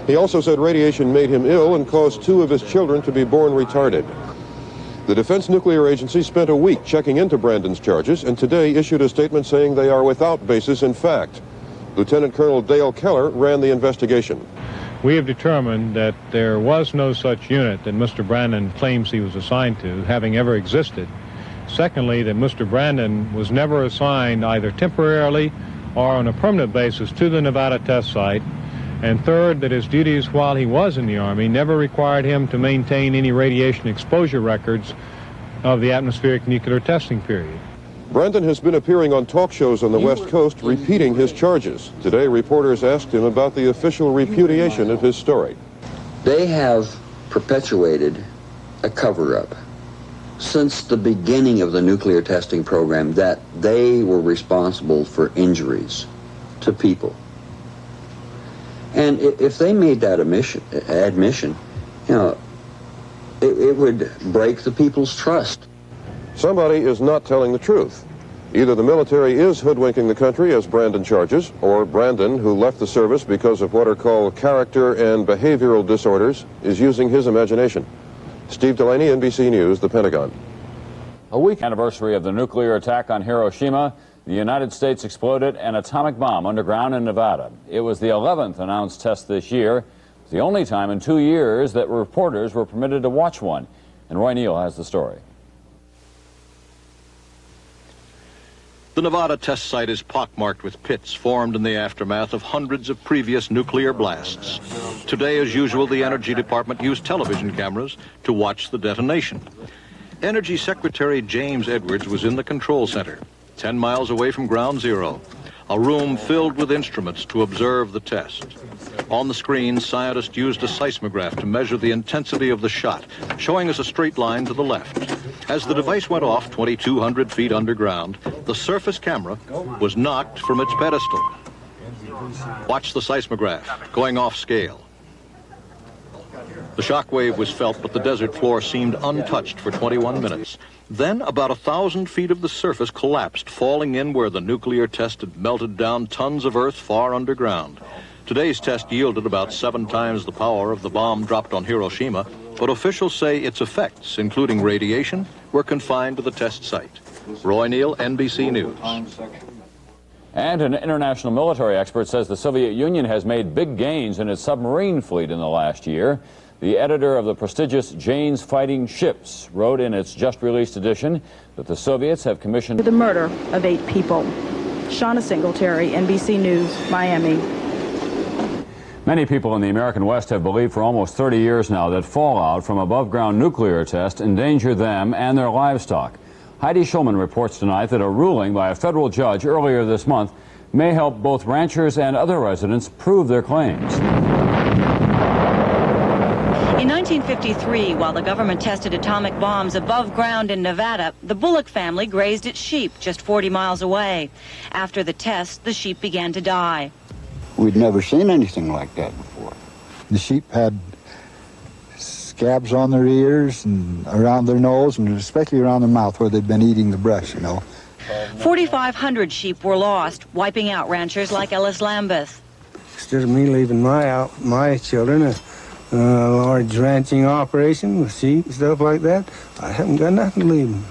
He also said radiation made him ill and caused 2 of his children to be born retarded. The Defense Nuclear Agency spent a week checking into Brandon's charges and today issued a statement saying they are without basis in fact. Lieutenant Colonel Dale Keller ran the investigation. We have determined that there was no such unit that Mr. Brandon claims he was assigned to, having ever existed. Secondly, that Mr. Brandon was never assigned either temporarily or on a permanent basis to the Nevada test site. And third, that his duties while he was in the Army never required him to maintain any radiation exposure records of the atmospheric nuclear testing period. Brandon has been appearing on talk shows on the West Coast repeating his charges. Today, reporters asked him about the official repudiation of his story. They have perpetuated a cover-up since the beginning of the nuclear testing program that they were responsible for injuries to people. And if they made that admission, you know, it would break the people's trust. Somebody is not telling the truth. Either the military is hoodwinking the country, as Brandon charges, or Brandon, who left the service because of what are called character and behavioral disorders, is using his imagination. Steve Delaney, NBC News, The Pentagon. A week anniversary of the nuclear attack on Hiroshima, the United States exploded an atomic bomb underground in Nevada. It was the 11th announced test this year. It's the only time in 2 years that reporters were permitted to watch one. And Roy Neal has the story. The Nevada test site is pockmarked with pits formed in the aftermath of hundreds of previous nuclear blasts. Today, as usual, the Energy Department used television cameras to watch the detonation. Energy Secretary James Edwards was in the control center, 10 miles away from Ground Zero, a room filled with instruments to observe the test. On the screen, scientists used a seismograph to measure the intensity of the shot, showing us a straight line to the left. As the device went off 2,200 feet underground, the surface camera was knocked from its pedestal. Watch the seismograph going off scale. The shockwave was felt, but the desert floor seemed untouched for 21 minutes. Then about 1,000 feet of the surface collapsed, falling in where the nuclear test had melted down tons of earth far underground. Today's test yielded about 7 times the power of the bomb dropped on Hiroshima, but officials say its effects, including radiation, were confined to the test site. Roy Neal, NBC News. And an international military expert says the Soviet Union has made big gains in its submarine fleet in the last year. The editor of the prestigious Jane's Fighting Ships wrote in its just-released edition that the Soviets have commissioned the murder of 8 people. Shauna Singletary, NBC News, Miami. Many people in the American West have believed for almost 30 years now that fallout from above-ground nuclear tests endanger them and their livestock. Heidi Schulman reports tonight that a ruling by a federal judge earlier this month may help both ranchers and other residents prove their claims. In 1953, while the government tested atomic bombs above ground in Nevada, the Bullock family grazed its sheep just 40 miles away. After the test, the sheep began to die. We'd never seen anything like that before. The sheep had scabs on their ears and around their nose, and especially around their mouth where they'd been eating the brush, 4,500 sheep were lost, wiping out ranchers like Ellis Lambeth. Instead of me leaving my children a large ranching operation with sheep and stuff like that, I haven't got nothing to leave them.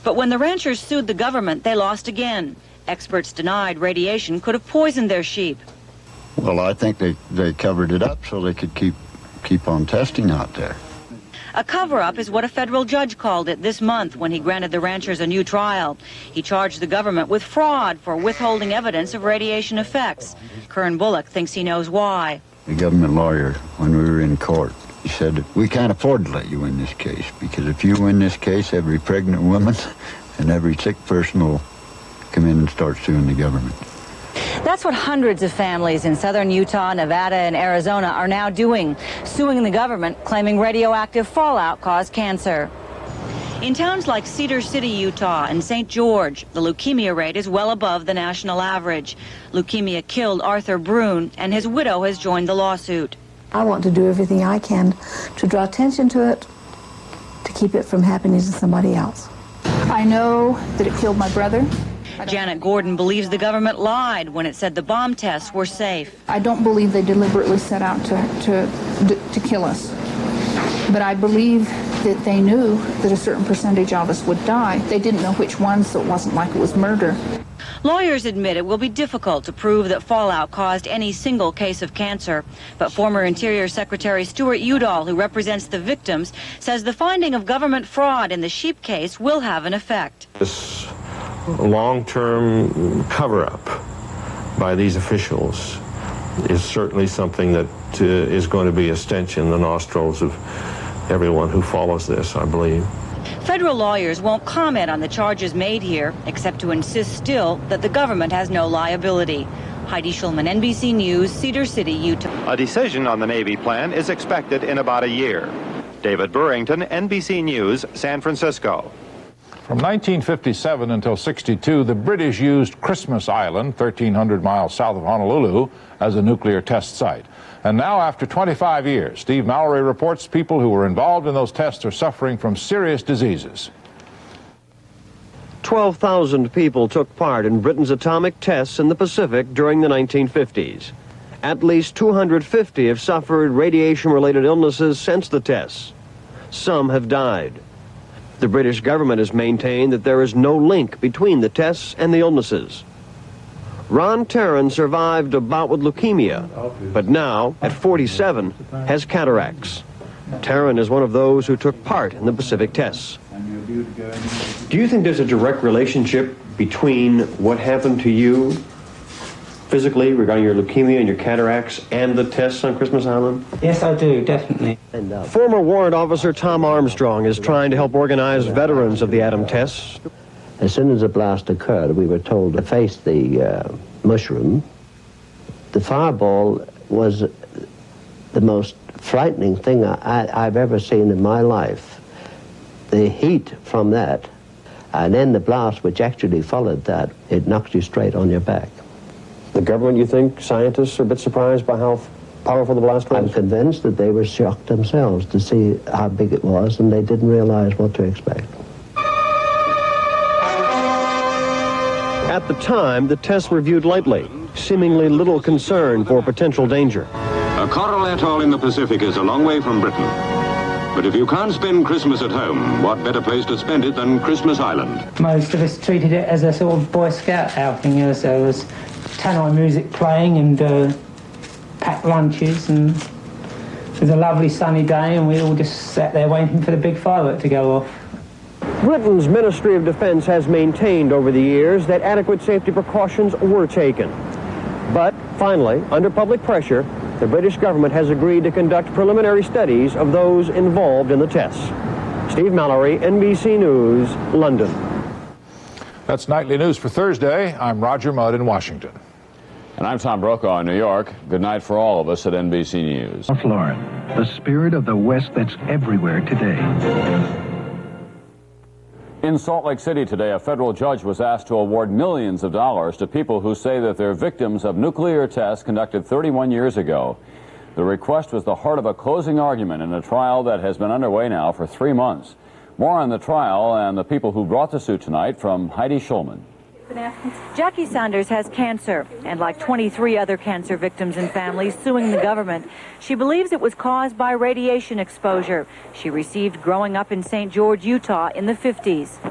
But when the ranchers sued the government, they lost again. Experts denied radiation could have poisoned their sheep. Well, I think they covered it up so they could keep on testing out there. A cover-up is what a federal judge called it this month when he granted the ranchers a new trial. He charged the government with fraud for withholding evidence of radiation effects. Kern Bullock thinks he knows why. The government lawyer, when we were in court, he said, we can't afford to let you win this case, because if you win this case, every pregnant woman and every sick person will come in and start suing the government. That's what hundreds of families in southern Utah, Nevada, and Arizona are now doing, suing the government, claiming radioactive fallout caused cancer. In towns like Cedar City, Utah, and St. George, the leukemia rate is well above the national average. Leukemia killed Arthur Brune, and his widow has joined the lawsuit. I want to do everything I can to draw attention to it, to keep it from happening to somebody else. I know that it killed my brother. Janet Gordon believes the government lied when it said the bomb tests were safe. I don't believe they deliberately set out to kill us. But I believe that they knew that a certain percentage of us would die. They didn't know which ones, so it wasn't like it was murder. Lawyers admit it will be difficult to prove that fallout caused any single case of cancer. But former Interior Secretary Stuart Udall, who represents the victims, says the finding of government fraud in the sheep case will have an effect. This long-term cover-up by these officials is certainly something that is going to be a stench in the nostrils of everyone who follows this, I believe. Federal lawyers won't comment on the charges made here, except to insist still that the government has no liability. Heidi Schulman, NBC News, Cedar City, Utah. A decision on the Navy plan is expected in about a year. David Burrington, NBC News, San Francisco. From 1957 until 62, the British used Christmas Island, 1,300 miles south of Honolulu, as a nuclear test site. And now, after 25 years, Steve Mallory reports people who were involved in those tests are suffering from serious diseases. 12,000 people took part in Britain's atomic tests in the Pacific during the 1950s. At least 250 have suffered radiation-related illnesses since the tests. Some have died. The British government has maintained that there is no link between the tests and the illnesses. Ron Terran survived a bout with leukemia, but now, at 47, has cataracts. Terran is one of those who took part in the Pacific tests. Do you think there's a direct relationship between what happened to you physically regarding your leukemia and your cataracts and the tests on Christmas Island? Yes, I do, definitely. Former warrant officer Tom Armstrong is trying to help organize veterans of the atom tests. As soon as the blast occurred, we were told to face the mushroom. The fireball was the most frightening thing I've ever seen in my life. The heat from that, and then the blast which actually followed that, it knocks you straight on your back. The government, you think, scientists are a bit surprised by how powerful the blast was? I'm convinced that they were shocked themselves to see how big it was, and they didn't realize what to expect. At the time, the tests were viewed lightly, seemingly little concern for potential danger. A coral atoll in the Pacific is a long way from Britain. But if you can't spend Christmas at home, what better place to spend it than Christmas Island? Most of us treated it as a sort of Boy Scout outing. You know, so there was tannoy music playing and packed lunches, and it was a lovely sunny day, and we all just sat there waiting for the big firework to go off. Britain's Ministry of Defense has maintained over the years that adequate safety precautions were taken. But finally, under public pressure, the British government has agreed to conduct preliminary studies of those involved in the tests. Steve Mallory, NBC News, London. That's Nightly News for Thursday. I'm Roger Mudd in Washington. And I'm Tom Brokaw in New York. Good night for all of us at NBC News. Lauren, the spirit of the West that's everywhere today. In Salt Lake City today, a federal judge was asked to award millions of dollars to people who say that they're victims of nuclear tests conducted 31 years ago. The request was the heart of a closing argument in a trial that has been underway now for 3 months. More on the trial and the people who brought the suit tonight from Heidi Schulman. Jackie Saunders has cancer, and like 23 other cancer victims and families suing the government, she believes it was caused by radiation exposure she received growing up in St. George, Utah in the 50s.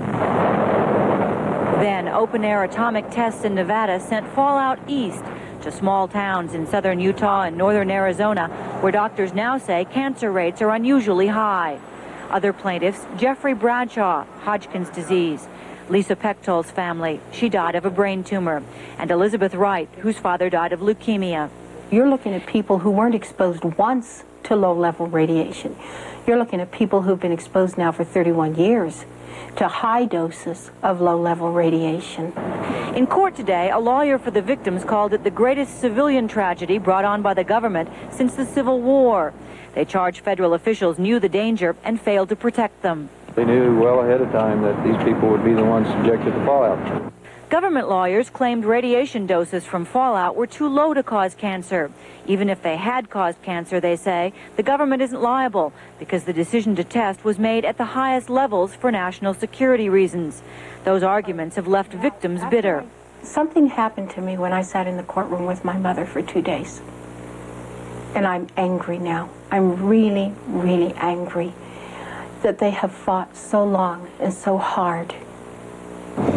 Then open-air atomic tests in Nevada sent fallout east to small towns in southern Utah and northern Arizona, where doctors now say cancer rates are unusually high. Other plaintiffs, Jeffrey Bradshaw, Hodgkin's disease; Lisa Pechtold's family, she died of a brain tumor; and Elizabeth Wright, whose father died of leukemia. You're looking at people who weren't exposed once to low-level radiation. You're looking at people who've been exposed now for 31 years to high doses of low-level radiation. In court today, a lawyer for the victims called it the greatest civilian tragedy brought on by the government since the Civil War. They charged federal officials knew the danger and failed to protect them. They knew well ahead of time that these people would be the ones subjected to fallout. Government lawyers claimed radiation doses from fallout were too low to cause cancer. Even if they had caused cancer, they say, the government isn't liable because the decision to test was made at the highest levels for national security reasons. Those arguments have left victims bitter. Something happened to me when I sat in the courtroom with my mother for 2 days. And I'm angry now. I'm really, really angry that they have fought so long and so hard.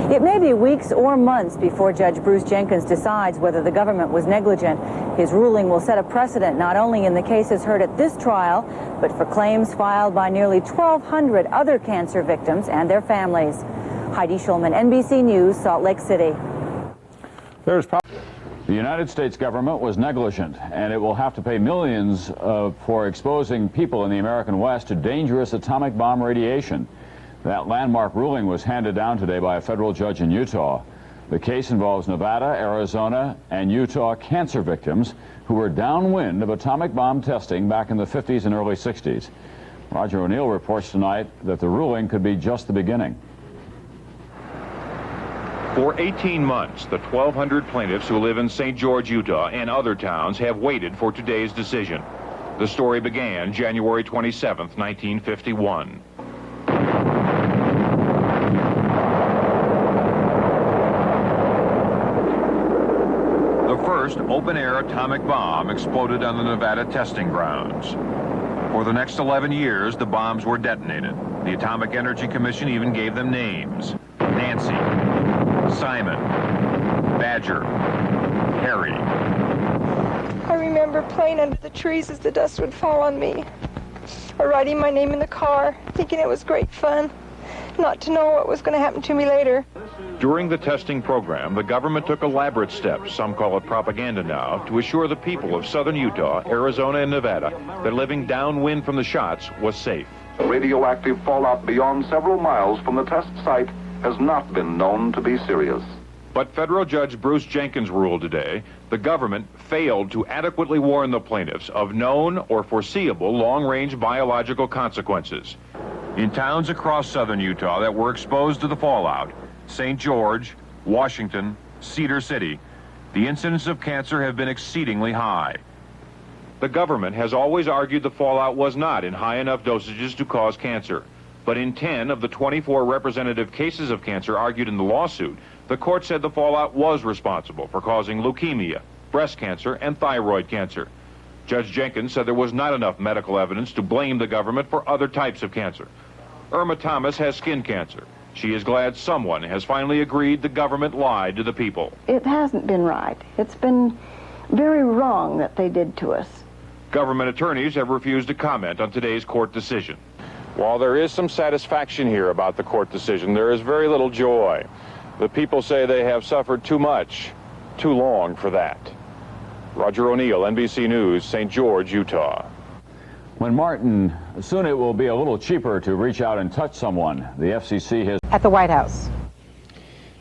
It may be weeks or months before Judge Bruce Jenkins decides whether the government was negligent. His ruling will set a precedent not only in the cases heard at this trial, but for claims filed by nearly 1,200 other cancer victims and their families. Heidi Schulman, NBC News, Salt Lake City. The United States government was negligent, and it will have to pay millions for exposing people in the American West to dangerous atomic bomb radiation. That landmark ruling was handed down today by a federal judge in Utah. The case involves Nevada, Arizona, and Utah cancer victims who were downwind of atomic bomb testing back in the 50s and early 60s. Roger O'Neill reports tonight that the ruling could be just the beginning. For 18 months, the 1,200 plaintiffs who live in St. George, Utah, and other towns have waited for today's decision. The story began January 27, 1951. The first open-air atomic bomb exploded on the Nevada testing grounds. For the next 11 years, the bombs were detonated. The Atomic Energy Commission even gave them names: Nancy, Simon, Badger, Harry. I remember playing under the trees as the dust would fall on me, or writing my name in the car, thinking it was great fun, not to know what was going to happen to me later. During the testing program, the government took elaborate steps, some call it propaganda now, to assure the people of southern Utah, Arizona, and Nevada that living downwind from the shots was safe. Radioactive fallout beyond several miles from the test site has not been known to be serious. But federal Judge Bruce Jenkins ruled today the government failed to adequately warn the plaintiffs of known or foreseeable long-range biological consequences. In towns across southern Utah that were exposed to the fallout, St. George, Washington, Cedar City, the incidence of cancer have been exceedingly high. The government has always argued the fallout was not in high enough dosages to cause cancer. But in 10 of the 24 representative cases of cancer argued in the lawsuit, the court said the fallout was responsible for causing leukemia, breast cancer, and thyroid cancer. Judge Jenkins said there was not enough medical evidence to blame the government for other types of cancer. Irma Thomas has skin cancer. She is glad someone has finally agreed the government lied to the people. It hasn't been right. It's been very wrong that they did to us. Government attorneys have refused to comment on today's court decision. While there is some satisfaction here about the court decision, there is very little joy. The people say they have suffered too much, too long for that. Roger O'Neill, NBC News, St. George, Utah. When Martin, soon it will be a little cheaper to reach out and touch someone. The FCC has... At the White House.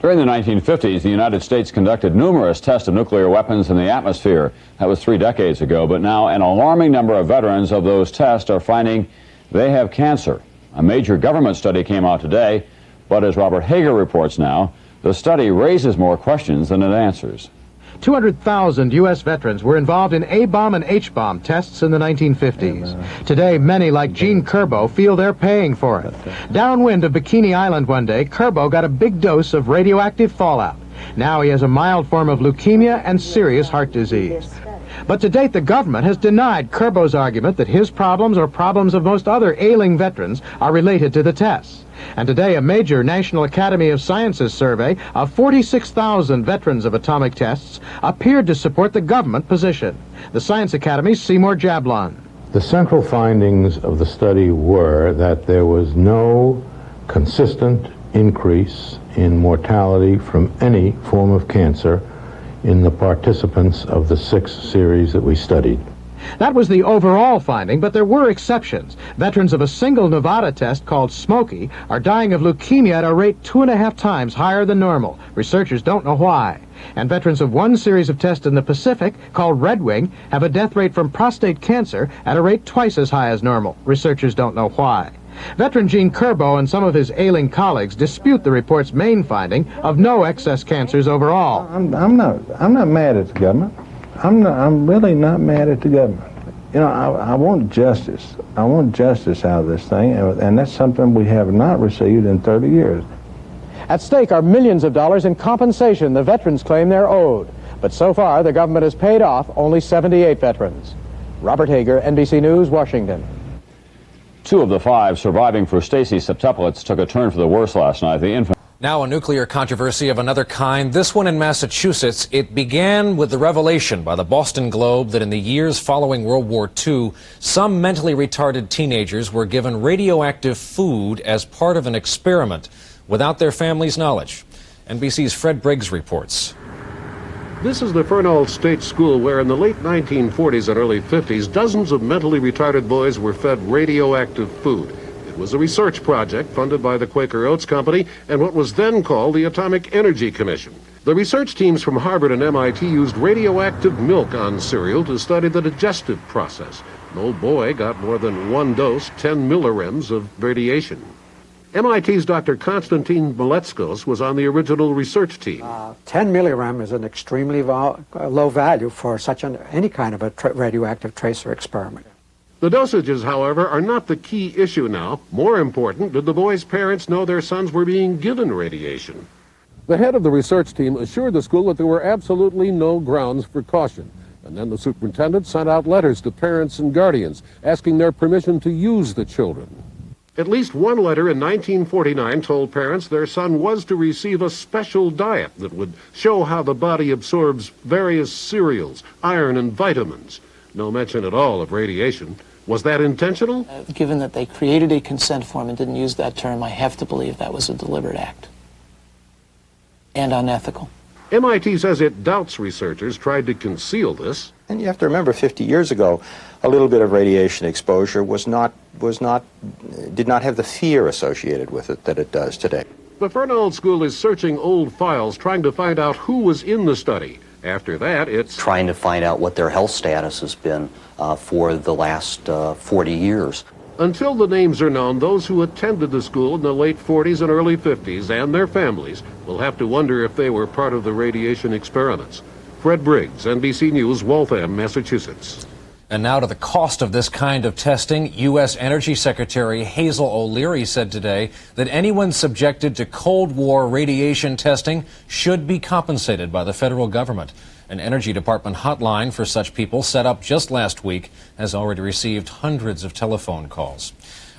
During the 1950s, the United States conducted numerous tests of nuclear weapons in the atmosphere. That was 3 decades ago, but now an alarming number of veterans of those tests are finding they have cancer. A major government study came out today, but as Robert Hager reports now, the study raises more questions than it answers. 200,000 U.S. veterans were involved in A-bomb and H-bomb tests in the 1950s. Today, many, like Gene Kerbo, feel they're paying for it. Downwind of Bikini Island one day, Kerbo got a big dose of radioactive fallout. Now he has a mild form of leukemia and serious heart disease. But to date, the government has denied Kerbo's argument that his problems or problems of most other ailing veterans are related to the tests. And today, a major National Academy of Sciences survey of 46,000 veterans of atomic tests appeared to support the government position. The Science Academy's Seymour Jablon. The central findings of the study were that there was no consistent increase in mortality from any form of cancer in the participants of the 6 series that we studied. That was the overall finding, but there were exceptions. Veterans of a single Nevada test called Smoky are dying of leukemia at a rate 2.5 times higher than normal. Researchers don't know why. And veterans of one series of tests in the Pacific, called Red Wing, have a death rate from prostate cancer at a rate twice as high as normal. Researchers don't know why. Veteran Gene Kerbo and some of his ailing colleagues dispute the report's main finding of no excess cancers overall. I'm not mad at the government. I'm really not mad at the government. You know, I want justice. I want justice out of this thing, and that's something we have not received in 30 years. At stake are millions of dollars in compensation the veterans claim they're owed. But so far, the government has paid off only 78 veterans. Robert Hager, NBC News, Washington. 2 of the 5 surviving Frustacy septuplets took a turn for the worse last night. The infant. Now a nuclear controversy of another kind, this one in Massachusetts. It began with the revelation by the Boston Globe that in the years following World War II, some mentally retarded teenagers were given radioactive food as part of an experiment without their family's knowledge. NBC's Fred Briggs reports. This is the Fernald State School where in the late 1940s and early 50s, dozens of mentally retarded boys were fed radioactive food. It was a research project funded by the Quaker Oats Company and what was then called the Atomic Energy Commission. The research teams from Harvard and MIT used radioactive milk on cereal to study the digestive process. An old boy got more than 1 dose, 10 millirems of radiation. MIT's Dr. Konstantin Maletskos was on the original research team. 10 millirem is an extremely low value for any kind of a radioactive tracer experiment. The dosages, however, are not the key issue now. More important, did the boys' parents know their sons were being given radiation? The head of the research team assured the school that there were absolutely no grounds for caution. And then the superintendent sent out letters to parents and guardians asking their permission to use the children. At least one letter in 1949 told parents their son was to receive a special diet that would show how the body absorbs various cereals, iron, and vitamins. No mention at all of radiation. Was that intentional? Given that they created a consent form and didn't use that term, I have to believe that was a deliberate act. And unethical. MIT says it doubts researchers tried to conceal this. And you have to remember 50 years ago, a little bit of radiation exposure did not have the fear associated with it that it does today. The Fernald School is searching old files, trying to find out who was in the study. After that, it's trying to find out what their health status has been for the last 40 years. Until the names are known, those who attended the school in the late 40s and early 50s and their families will have to wonder if they were part of the radiation experiments. Fred Briggs, NBC News, Waltham, Massachusetts. And now to the cost of this kind of testing. U.S. Energy Secretary Hazel O'Leary said today that anyone subjected to Cold War radiation testing should be compensated by the federal government. An Energy Department hotline for such people set up just last week has already received hundreds of telephone calls.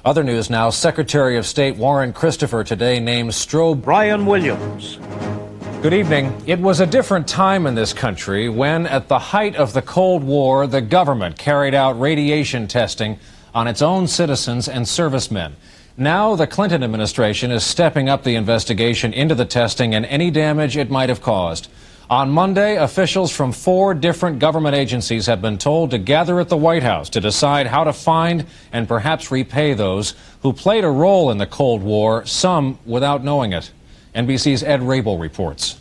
Other news now. Secretary of State Warren Christopher today named Brian Williams. Good evening. It was a different time in this country when, at the height of the Cold War, the government carried out radiation testing on its own citizens and servicemen. Now the Clinton administration is stepping up the investigation into the testing and any damage it might have caused. On Monday, officials from 4 different government agencies have been told to gather at the White House to decide how to find and perhaps repay those who played a role in the Cold War, some without knowing it. NBC's Ed Rabel reports.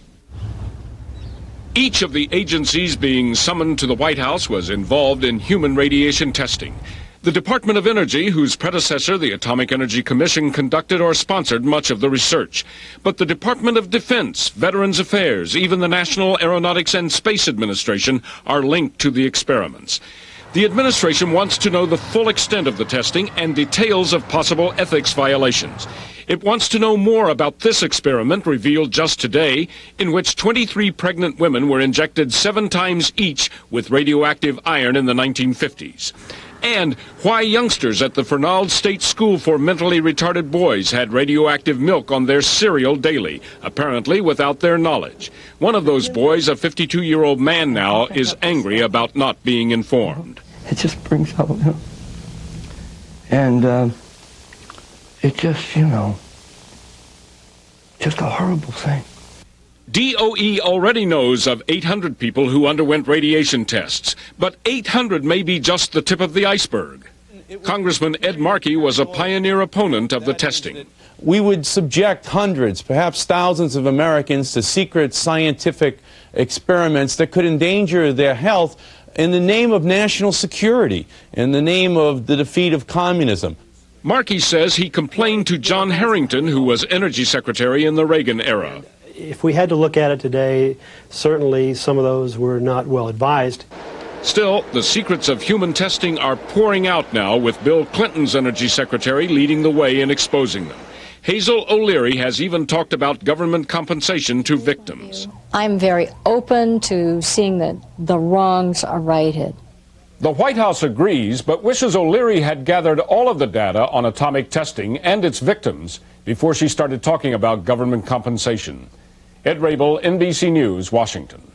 Each of the agencies being summoned to the White House was involved in human radiation testing. The Department of Energy, whose predecessor, the Atomic Energy Commission, conducted or sponsored much of the research. But the Department of Defense, Veterans Affairs, even the National Aeronautics and Space Administration are linked to the experiments. The administration wants to know the full extent of the testing and details of possible ethics violations. It wants to know more about this experiment revealed just today, in which 23 pregnant women were injected 7 times each with radioactive iron in the 1950s. And why youngsters at the Fernald State School for Mentally Retarded Boys had radioactive milk on their cereal daily, apparently without their knowledge. One of those boys, a 52-year-old man now, is angry about not being informed. It just brings out, and it just, just a horrible thing. DOE already knows of 800 people who underwent radiation tests, but 800 may be just the tip of the iceberg. Congressman Ed Markey was a pioneer opponent of the testing. We would subject hundreds, perhaps thousands of Americans to secret scientific experiments that could endanger their health in the name of national security, in the name of the defeat of communism. Markey says he complained to John Harrington, who was Energy Secretary in the Reagan era. If we had to look at it today, certainly some of those were not well advised. Still, the secrets of human testing are pouring out now, with Bill Clinton's Energy Secretary leading the way in exposing them. Hazel O'Leary has even talked about government compensation to victims. I'm very open to seeing that the wrongs are righted. The White House agrees, but wishes O'Leary had gathered all of the data on atomic testing and its victims before she started talking about government compensation. Ed Rabel, NBC News, Washington.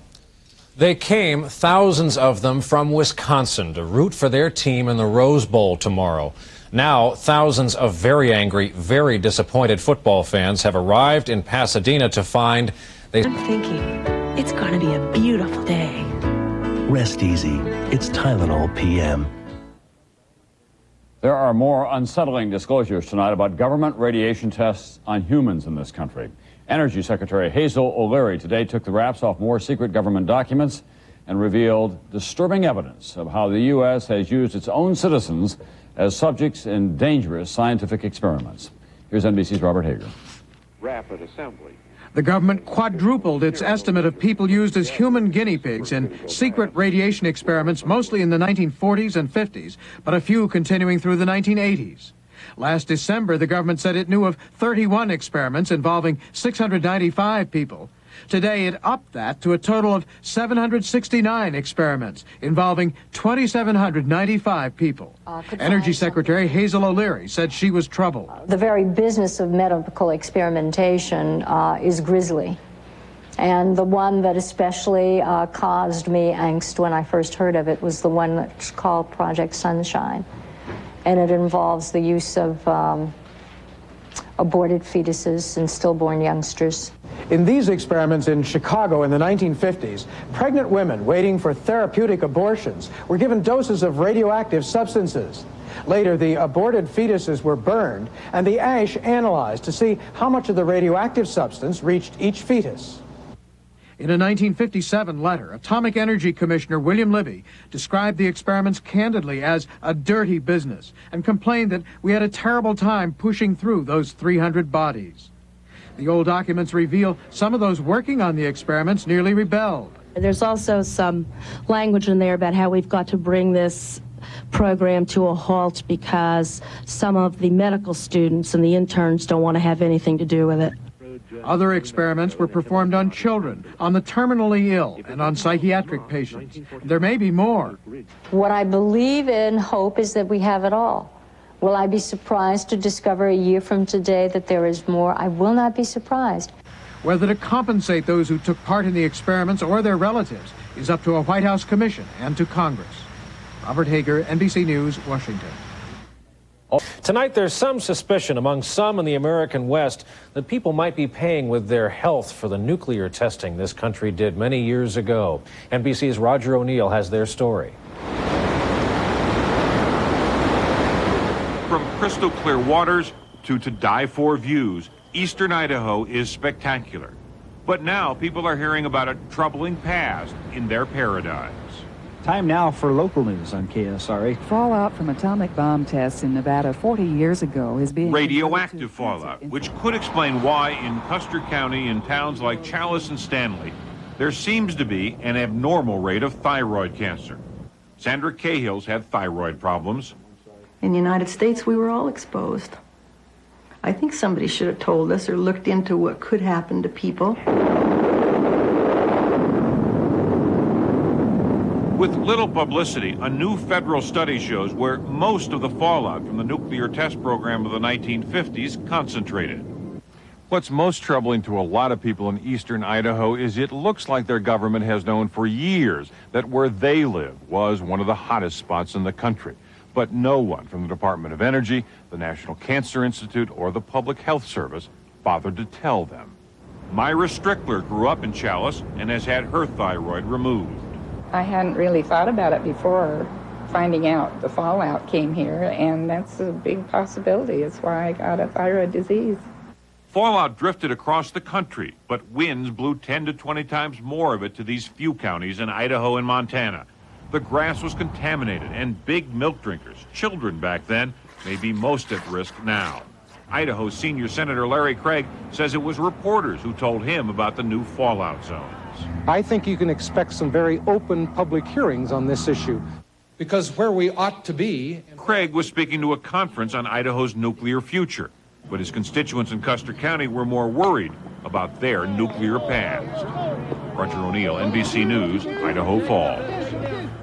They came, thousands of them, from Wisconsin to root for their team in the Rose Bowl tomorrow. Now, thousands of very angry, very disappointed football fans have arrived in Pasadena to find I'm thinking it's going to be a beautiful day. Rest easy. It's Tylenol PM. There are more unsettling disclosures tonight about government radiation tests on humans in this country. Energy Secretary Hazel O'Leary today took the wraps off more secret government documents and revealed disturbing evidence of how the U.S. has used its own citizens as subjects in dangerous scientific experiments. Here's NBC's Robert Hager. Rapid assembly. The government quadrupled its estimate of people used as human guinea pigs in secret radiation experiments, mostly in the 1940s and 50s, but a few continuing through the 1980s. Last December, the government said it knew of 31 experiments involving 695 people. Today, it upped that to a total of 769 experiments involving 2,795 people. Energy Secretary Hazel O'Leary said she was troubled. The very business of medical experimentation is grisly. And the one that especially caused me angst when I first heard of it was the one that's called Project Sunshine. And it involves the use of aborted fetuses and stillborn youngsters. In these experiments in Chicago in the 1950s, pregnant women waiting for therapeutic abortions were given doses of radioactive substances. Later, the aborted fetuses were burned and the ash analyzed to see how much of the radioactive substance reached each fetus. In a 1957 letter, Atomic Energy Commissioner William Libby described the experiments candidly as a dirty business and complained that we had a terrible time pushing through those 300 bodies. The old documents reveal some of those working on the experiments nearly rebelled. There's also some language in there about how we've got to bring this program to a halt because some of the medical students and the interns don't want to have anything to do with it. Other experiments were performed on children, on the terminally ill, and on psychiatric patients. There may be more. What I believe in, hope, is that we have it all. Will I be surprised to discover a year from today that there is more? I will not be surprised. Whether to compensate those who took part in the experiments or their relatives is up to a White House commission and to Congress. Robert Hager, NBC News, Washington. Tonight, there's some suspicion among some in the American West that people might be paying with their health for the nuclear testing this country did many years ago. NBC's Roger O'Neill has their story. From crystal clear waters to die for views, eastern Idaho is spectacular. But now people are hearing about a troubling past in their paradise. Time now for local news on KSRA. Fallout from atomic bomb tests in Nevada 40 years ago is being... Radioactive fallout, which could explain why in Custer County, in towns like Chalice and Stanley, there seems to be an abnormal rate of thyroid cancer. Sandra Cahill's had thyroid problems. In the United States, we were all exposed. I think somebody should have told us or looked into what could happen to people. With little publicity, a new federal study shows where most of the fallout from the nuclear test program of the 1950s concentrated. What's most troubling to a lot of people in eastern Idaho is it looks like their government has known for years that where they live was one of the hottest spots in the country. But no one from the Department of Energy, the National Cancer Institute, or the Public Health Service bothered to tell them. Myra Strickler grew up in Chalice and has had her thyroid removed. I hadn't really thought about it before finding out the fallout came here, and that's a big possibility. It's why I got a thyroid disease. Fallout drifted across the country, but winds blew 10 to 20 times more of it to these few counties in Idaho and Montana. The grass was contaminated, and big milk drinkers, children back then, may be most at risk now. Idaho Senior Senator Larry Craig says it was reporters who told him about the new fallout zones. I think you can expect some very open public hearings on this issue, because where we ought to be... Craig was speaking to a conference on Idaho's nuclear future, but his constituents in Custer County were more worried about their nuclear past. Roger O'Neill, NBC News, Idaho Falls.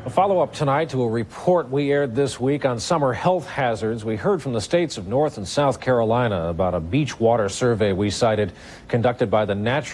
A follow-up tonight to a report we aired this week on summer health hazards. We heard from the states of North and South Carolina about a beach water survey we cited conducted by the Natural